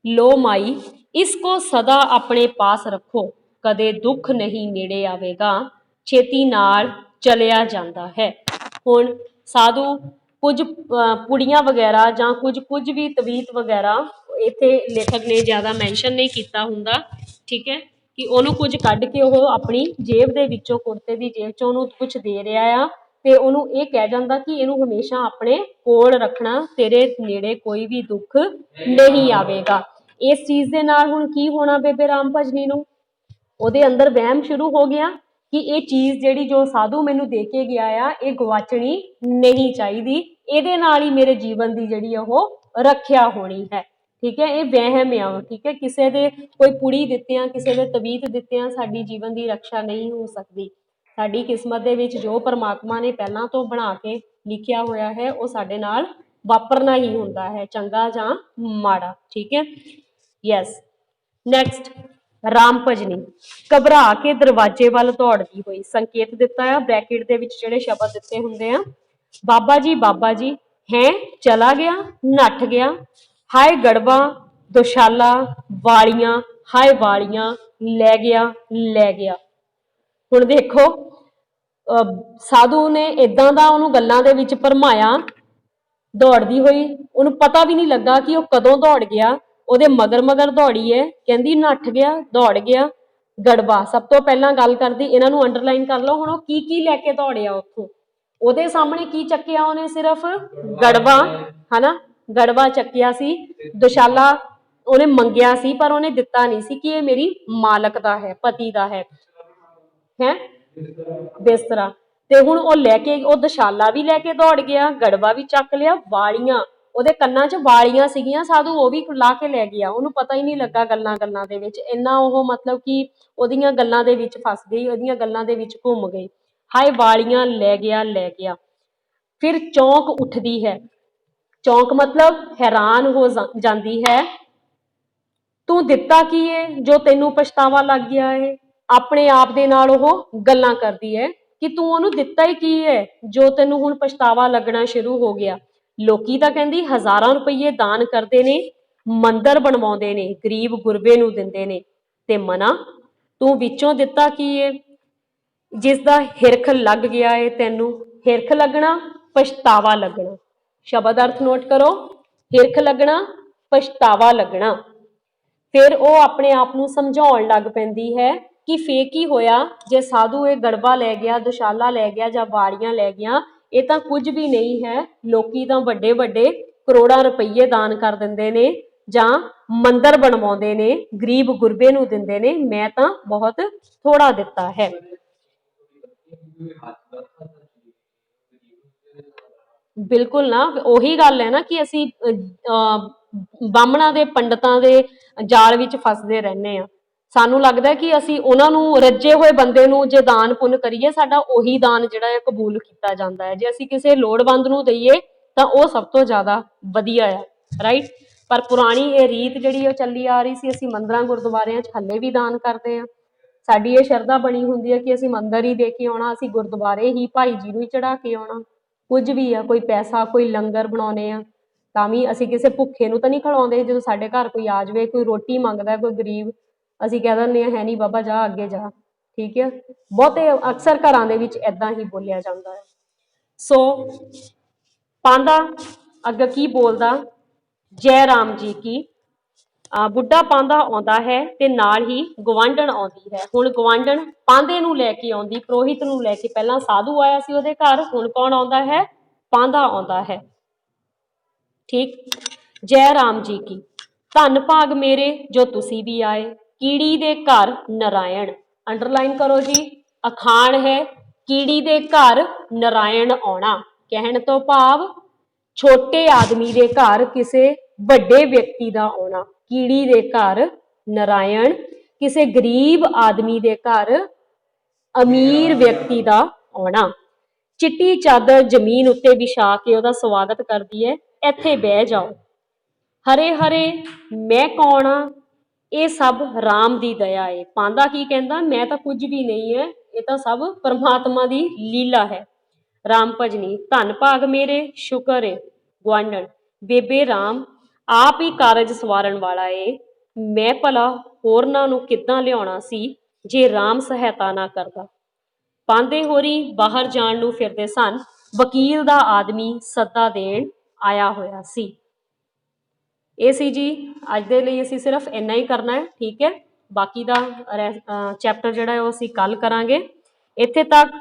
लो माई इसको सदा अपने पास रखो, कदे दुख नहीं नेड़े आवेगा, छेती नाल चलिया जांदा है। हुण साधु कुछ पुड़ियां वगैरह जां कुछ भी तवीत वगैरह इत्थे लेखक ने ज़्यादा मैंशन नहीं किया हुंदा। ठीक है कि उहनूं कुछ कढ़ के वो अपनी जेब दे विचों, कुर्ते दी जेब चों उहनूं कुछ दे रहा आ ਤੇ ਉਹਨੂੰ ਇਹ ਕਹਿ ਜਾਂਦਾ ਕਿ ਇਹਨੂੰ ਹਮੇਸ਼ਾ ਆਪਣੇ ਕੋਲ ਰੱਖਣਾ, ਤੇਰੇ ਨੇੜੇ ਕੋਈ ਵੀ ਦੁੱਖ ਨਹੀਂ ਆਵੇਗਾ। ਇਸ ਚੀਜ਼ ਦੇ ਨਾਲ ਹੁਣ ਕੀ ਹੋਣਾ ਬੇਬੇ ਰਾਮ ਭਜਨੀ ਨੂੰ, ਉਹਦੇ ਅੰਦਰ ਵਹਿਮ ਸ਼ੁਰੂ ਹੋ ਗਿਆ ਕਿ ਇਹ ਚੀਜ਼ ਜਿਹੜੀ ਜੋ ਸਾਧੂ ਮੈਨੂੰ ਦੇ ਕੇ ਗਿਆ ਆ ਇਹ ਗਵਾਚਣੀ ਨਹੀਂ ਚਾਹੀਦੀ, ਇਹਦੇ ਨਾਲ ਹੀ ਮੇਰੇ ਜੀਵਨ ਦੀ ਜਿਹੜੀ ਉਹ ਰੱਖਿਆ ਹੋਣੀ ਹੈ। ਠੀਕ ਹੈ ਇਹ ਵਹਿਮ ਆ। ਠੀਕ ਹੈ ਕਿਸੇ ਦੇ ਕੋਈ ਪੁੜੀ ਦਿੱਤਿਆਂ, ਕਿਸੇ ਦੇ ਤਵੀਤ ਦਿੱਤਿਆਂ ਸਾਡੀ ਜੀਵਨ ਦੀ ਰਕਸ਼ਾ ਨਹੀਂ ਹੋ ਸਕਦੀ। ਸਾਡੀ ਕਿਸਮਤ ਦੇ ਵਿੱਚ ਜੋ ਪਰਮਾਤਮਾ ਨੇ ਪਹਿਲਾਂ ਤੋਂ ਬਣਾ ਕੇ ਲਿਖਿਆ ਹੋਇਆ ਹੈ ਉਹ ਸਾਡੇ ਨਾਲ ਵਾਪਰਨਾ ਹੀ ਹੁੰਦਾ ਹੈ, ਚੰਗਾ ਜਾਂ ਮਾੜਾ। ਠੀਕ ਹੈ ਯੈਸ ਨੈਕਸਟ ਰਾਮ ਭਜਨੀ, ਘਬਰਾ ਕੇ ਦਰਵਾਜ਼ੇ ਵੱਲ ਦੌੜਦੀ ਹੋਈ। ਸੰਕੇਤ ਦਿੱਤਾ ਆ ਬ੍ਰੈਕਟ ਦੇ ਵਿੱਚ ਜਿਹੜੇ ਸ਼ਬਦ ਦਿੱਤੇ ਹੁੰਦੇ ਆ। ਬਾਬਾ ਜੀ ਹੈ ਚਲਾ ਗਿਆ, ਨੱਠ ਗਿਆ, ਹਾਏ ਗੜਵਾ ਦੁਸ਼ਾਲਾ ਵਾਲੀਆਂ, ਹਾਏ ਵਾਲੀਆਂ ਲੈ ਗਿਆ। ਹੁਣ ਦੇਖੋ ਸਾਧੂ ਨੇ ਇਦਾਂ ਦਾ ਉਹਨੂੰ ਗੱਲਾਂ ਦੇ ਵਿੱਚ ਭਰਮਾਇਆ, ਦੌੜਦੀ ਹੋਈ, ਉਹਨੂੰ ਪਤਾ ਵੀ ਨਹੀਂ ਲੱਗਾ ਕਿ ਉਹ ਕਦੋਂ ਦੌੜ ਗਿਆ। ਉਹਦੇ ਮਗਰ ਦੌੜੀ ਹੈ, ਕਹਿੰਦੀ ਨੱਠ ਗਿਆ, ਦੌੜ ਗਿਆ। ਗੜਵਾ ਸਭ ਤੋਂ ਪਹਿਲਾਂ ਗੱਲ ਕਰਦੀ, ਇਹਨਾਂ ਨੂੰ ਅੰਡਰਲਾਈਨ ਕਰ ਲਓ। ਹੁਣ ਉਹ ਕੀ ਲੈ ਕੇ ਦੌੜਿਆ ਉੱਥੋਂ, ਉਹਦੇ ਸਾਹਮਣੇ ਕੀ ਚੱਕਿਆ ਉਹਨੇ, ਸਿਰਫ ਗੜਵਾ ਹਨਾ, ਗੜਵਾ ਚੱਕਿਆ ਸੀ। ਦੁਸ਼ਾਲਾ ਉਹਨੇ ਮੰਗਿਆ ਸੀ ਪਰ ਉਹਨੇ ਦਿੱਤਾ ਨਹੀਂ ਸੀ ਕਿ ਇਹ ਮੇਰੀ ਮਾਲਕ ਦਾ ਹੈ, ਪਤੀ ਦਾ ਹੈ ਬਿਸਤਰਾ। ਤੇ ਹੁਣ ਉਹ ਲੈ ਕੇ, ਉਹ ਦੁਸ਼ਾਲਾ ਵੀ ਲੈ ਕੇ ਦੌੜ ਗਿਆ, ਗੜਵਾ ਵੀ ਚੱਕ ਲਿਆ, ਵਾਲੀਆਂ ਉਹਦੇ ਕੰਨਾਂ 'ਚ ਵਾਲੀਆਂ ਸੀਗੀਆਂ, ਸਾਧੂ ਉਹ ਵੀ ਲਾ ਕੇ ਲੈ ਗਿਆ। ਉਹਨੂੰ ਪਤਾ ਹੀ ਨਹੀਂ ਲੱਗਾ ਗੱਲਾਂ ਦੇ ਵਿੱਚ, ਇੰਨਾ ਉਹ ਮਤਲਬ ਕਿ ਉਹਦੀਆਂ ਗੱਲਾਂ ਦੇ ਵਿੱਚ ਫਸ ਗਈ, ਉਹਦੀਆਂ ਗੱਲਾਂ ਦੇ ਵਿੱਚ ਘੁੰਮ ਗਈ। ਹਾਏ ਵਾਲੀਆਂ ਲੈ ਗਿਆ। ਫਿਰ ਚੌਂਕ ਉੱਠਦੀ ਹੈ, ਚੌਂਕ ਮਤਲਬ ਹੈਰਾਨ ਹੋ ਜਾਂਦੀ ਹੈ। ਤੂੰ ਦਿੱਤਾ ਕੀ ਹੈ ਜੋ ਤੈਨੂੰ ਪਛਤਾਵਾ ਲੱਗ ਗਿਆ ਹੈ। ਆਪਣੇ ਆਪ ਦੇ ਨਾਲ ਉਹ ਗੱਲਾਂ ਕਰਦੀ ਹੈ ਕਿ ਤੂੰ ਉਹਨੂੰ ਦਿੱਤਾ ਹੀ ਕੀ ਹੈ ਜੋ ਤੈਨੂੰ ਹੁਣ ਪਛਤਾਵਾ ਲੱਗਣਾ ਸ਼ੁਰੂ ਹੋ ਗਿਆ। ਲੋਕੀ ਤਾਂ ਕਹਿੰਦੀ ਹਜ਼ਾਰਾਂ ਰੁਪਏ ਦਾਨ ਕਰਦੇ ਨੇ, ਮੰਦਰ ਬਣਵਾਉਂਦੇ ਨੇ, ਗਰੀਬ ਗੁਰਬੇ ਨੂੰ ਦਿੰਦੇ ਨੇ, ਤੇ ਮਨਾ ਤੂੰ ਵਿੱਚੋਂ ਦਿੱਤਾ ਕੀ ਹੈ ਜਿਸ ਦਾ ਹਿਰਖ ਲੱਗ ਗਿਆ ਹੈ ਤੈਨੂੰ। ਹਿਰਖ ਲੱਗਣਾ, ਪਛਤਾਵਾ ਲੱਗਣਾ, ਸ਼ਬਦ ਅਰਥ ਨੋਟ ਕਰੋ, ਹਿਰਖ ਲੱਗਣਾ, ਪਛਤਾਵਾ ਲੱਗਣਾ। ਫਿਰ ਉਹ ਆਪਣੇ ਆਪ ਨੂੰ ਸਮਝਾਉਣ ਲੱਗ ਪੈਂਦੀ ਹੈ ਕਿ ਫੇਕ ਹੀ ਹੋਇਆ ਜੇ ਸਾਧੂ ਇਹ ਗੜਵਾ ਲੈ ਗਿਆ, ਦੁਸ਼ਾਲਾ ਲੈ ਗਿਆ ਜਾਂ ਵਾੜੀਆਂ ਲੈ ਗਿਆ, ਇਹ ਤਾਂ ਕੁਝ ਵੀ ਨਹੀਂ ਹੈ। ਲੋਕੀ ਤਾਂ ਵੱਡੇ ਕਰੋੜਾਂ ਰੁਪਏ ਦਾਨ ਕਰ ਦਿੰਦੇ ਨੇ ਜਾਂ ਮੰਦਰ ਬਣਵਾਉਂਦੇ ਨੇ, ਗਰੀਬ ਗੁਰਬੇ ਨੂੰ ਦਿੰਦੇ ਨੇ, ਮੈਂ ਤਾਂ ਬਹੁਤ ਥੋੜਾ ਦਿੱਤਾ ਹੈ। ਬਿਲਕੁਲ ਨਾ, ਉਹੀ ਗੱਲ ਹੈ ਨਾ ਕਿ ਅਸੀਂ ਬਾਹਮਣਾਂ ਦੇ ਪੰਡਤਾਂ ਦੇ ਜਾਲ ਵਿੱਚ ਫਸਦੇ ਰਹਿੰਦੇ ਆ। ਸਾਨੂੰ ਲੱਗਦਾ ਕਿ ਅਸੀਂ ਉਹਨਾਂ ਨੂੰ, ਰੱਜੇ ਹੋਏ ਬੰਦੇ ਨੂੰ ਜੇ ਦਾਨ ਪੁੰਨ ਕਰੀਏ ਸਾਡਾ ਉਹੀ ਦਾਨ ਜਿਹੜਾ ਹੈ ਕਬੂਲ ਕੀਤਾ ਜਾਂਦਾ ਹੈ। ਜੇ ਅਸੀਂ ਕਿਸੇ ਲੋੜਵੰਦ ਨੂੰ ਦਈਏ ਤਾਂ ਉਹ ਸਭ ਤੋਂ ਜ਼ਿਆਦਾ ਵਧੀਆ ਆ, ਰਾਈਟ। ਪਰ ਪੁਰਾਣੀ ਇਹ ਰੀਤ ਜਿਹੜੀ ਉਹ ਚੱਲੀ ਆ ਰਹੀ ਸੀ, ਅਸੀਂ ਮੰਦਰਾਂ ਗੁਰਦੁਆਰਿਆਂ 'ਚ ਹੱਲੇ ਵੀ ਦਾਨ ਕਰਦੇ ਹਾਂ। ਸਾਡੀ ਇਹ ਸ਼ਰਧਾ ਬਣੀ ਹੁੰਦੀ ਹੈ ਕਿ ਅਸੀਂ ਮੰਦਰ ਹੀ ਦੇ ਕੇ ਆਉਣਾ, ਅਸੀਂ ਗੁਰਦੁਆਰੇ ਹੀ ਭਾਈ ਜੀ ਨੂੰ ਹੀ ਚੜਾ ਕੇ ਆਉਣਾ। ਕੁਝ ਵੀ ਆ, ਕੋਈ ਪੈਸਾ, ਕੋਈ ਲੰਗਰ ਬਣਾਉਣੇ ਆ ਤਾਂ ਵੀ ਅਸੀਂ ਕਿਸੇ ਭੁੱਖੇ ਨੂੰ ਤਾਂ ਨਹੀਂ ਖਿਲਾਉਂਦੇ। ਜਦੋਂ ਸਾਡੇ ਘਰ ਕੋਈ ਆ ਜਾਵੇ, ਕੋਈ ਰੋਟੀ ਮੰਗਦਾ, ਕੋਈ ਗਰੀਬ, ਅਸੀਂ ਕਹਿ ਦਿੰਦੇ ਹਾਂ ਹੈ ਨਹੀਂ ਬਾਬਾ ਜਾ ਅੱਗੇ ਜਾ, ਠੀਕ ਹੈ। ਬਹੁਤੇ ਅਕਸਰ ਘਰਾਂ ਦੇ ਵਿੱਚ ਏਦਾਂ ਹੀ ਬੋਲਿਆ ਜਾਂਦਾ ਹੈ। ਸੋ ਪਾਂਧਾ ਅੱਗੇ ਕੀ ਬੋਲਦਾ, ਜੈ ਰਾਮ ਜੀ ਕੀ। ਬੁੱਢਾ ਪਾਂਧਾ ਆਉਂਦਾ ਹੈ ਤੇ ਨਾਲ ਹੀ ਗਵਾਂਢਣ ਆਉਂਦੀ ਹੈ। ਹੁਣ ਗਵਾਂਢਣ ਪਾਂਧੇ ਨੂੰ ਲੈ ਕੇ ਆਉਂਦੀ, ਪ੍ਰੋਹਿਤ ਨੂੰ ਲੈ ਕੇ। ਪਹਿਲਾਂ ਸਾਧੂ ਆਇਆ ਸੀ ਉਹਦੇ ਘਰ, ਹੁਣ ਕੌਣ ਆਉਂਦਾ ਹੈ, ਪਾਂਧਾ ਆਉਂਦਾ ਹੈ, ਠੀਕ। ਜੈ ਰਾਮ ਜੀ ਕੀ। ਧੰਨ ਭਾਗ ਮੇਰੇ ਜੋ ਤੁਸੀਂ ਵੀ ਆਏ, ਕੀੜੀ ਦੇ ਘਰ ਨਰਾਇਣ। ਅੰਡਰਲਾਈਨ ਕਰੋ ਜੀ, ਅਖਾਣ ਹੈ ਕੀੜੀ ਦੇ ਘਰ ਨਰਾਇਣ ਆਉਣਾ। ਕਹਿਣ ਤੋਂ ਭਾਵ ਛੋਟੇ ਆਦਮੀ ਦੇ ਘਰ ਕਿਸੇ ਵੱਡੇ ਵਿਅਕਤੀ ਦਾ ਆਉਣਾ। ਕੀੜੀ ਦੇ ਘਰ ਨਰਾਇਣ, ਕਿਸੇ ਗਰੀਬ ਆਦਮੀ ਦੇ ਘਰ ਅਮੀਰ ਵਿਅਕਤੀ ਦਾ ਆਉਣਾ। ਚਿੱਟੀ ਚਾਦਰ ਜ਼ਮੀਨ ਉੱਤੇ ਵਿਛਾ ਕੇ ਉਹਦਾ ਸਵਾਗਤ ਕਰਦੀ ਹੈ, ਇੱਥੇ ਬਹਿ ਜਾਓ। ਹਰੇ ਹਰੇ ਮੈਂ ਕੌਣ ਆ, ਇਹ ਸਭ ਰਾਮ ਦੀ ਦਇਆ ਏ। ਪਾਂਧਾ ਕੀ ਕਹਿੰਦਾ, ਮੈਂ ਤਾਂ ਕੁਝ ਵੀ ਨਹੀਂ ਹੈ, ਇਹ ਤਾਂ ਸਭ ਪਰਮਾਤਮਾ ਦੀ ਲੀਲਾ ਹੈ। ਰਾਮ ਭਜਨੀ। ਧੰਨ ਭਾਗ ਮੇਰੇ ਸ਼ੁਕਰ ਏ ਗੁਆਂਢਣ, ਬੇਬੇ ਰਾਮ ਆਪ ਹੀ ਕਾਰਜ ਸਵਾਰਨ ਵਾਲਾ ਏ। ਮੈਂ ਭਲਾ ਹੋਰਨਾਂ ਨੂੰ ਕਿੱਦਾਂ ਲਿਆਉਣਾ ਸੀ ਜੇ ਰਾਮ ਸਹਾਇਤਾ ਨਾ ਕਰਦਾ। ਪਾਂਧੇ ਹੋਰੀ ਬਾਹਰ ਜਾਣ ਨੂੰ ਫਿਰਦੇ ਸਨ, ਵਕੀਲ ਦਾ ਆਦਮੀ ਸੱਦਾ ਦੇਣ ਆਇਆ ਹੋਇਆ ਸੀ। ਇਹ ਸੀ ਜੀ ਅੱਜ ਦੇ ਲਈ, ਅਸੀਂ ਸਿਰਫ ਇੰਨਾ ਹੀ ਕਰਨਾ ਹੈ, ਠੀਕ ਹੈ। ਬਾਕੀ ਦਾ ਚੈਪਟਰ ਜਿਹੜਾ ਹੈ ਉਹ ਅਸੀਂ ਕੱਲ ਕਰਾਂਗੇ। ਇੱਥੇ ਤੱਕ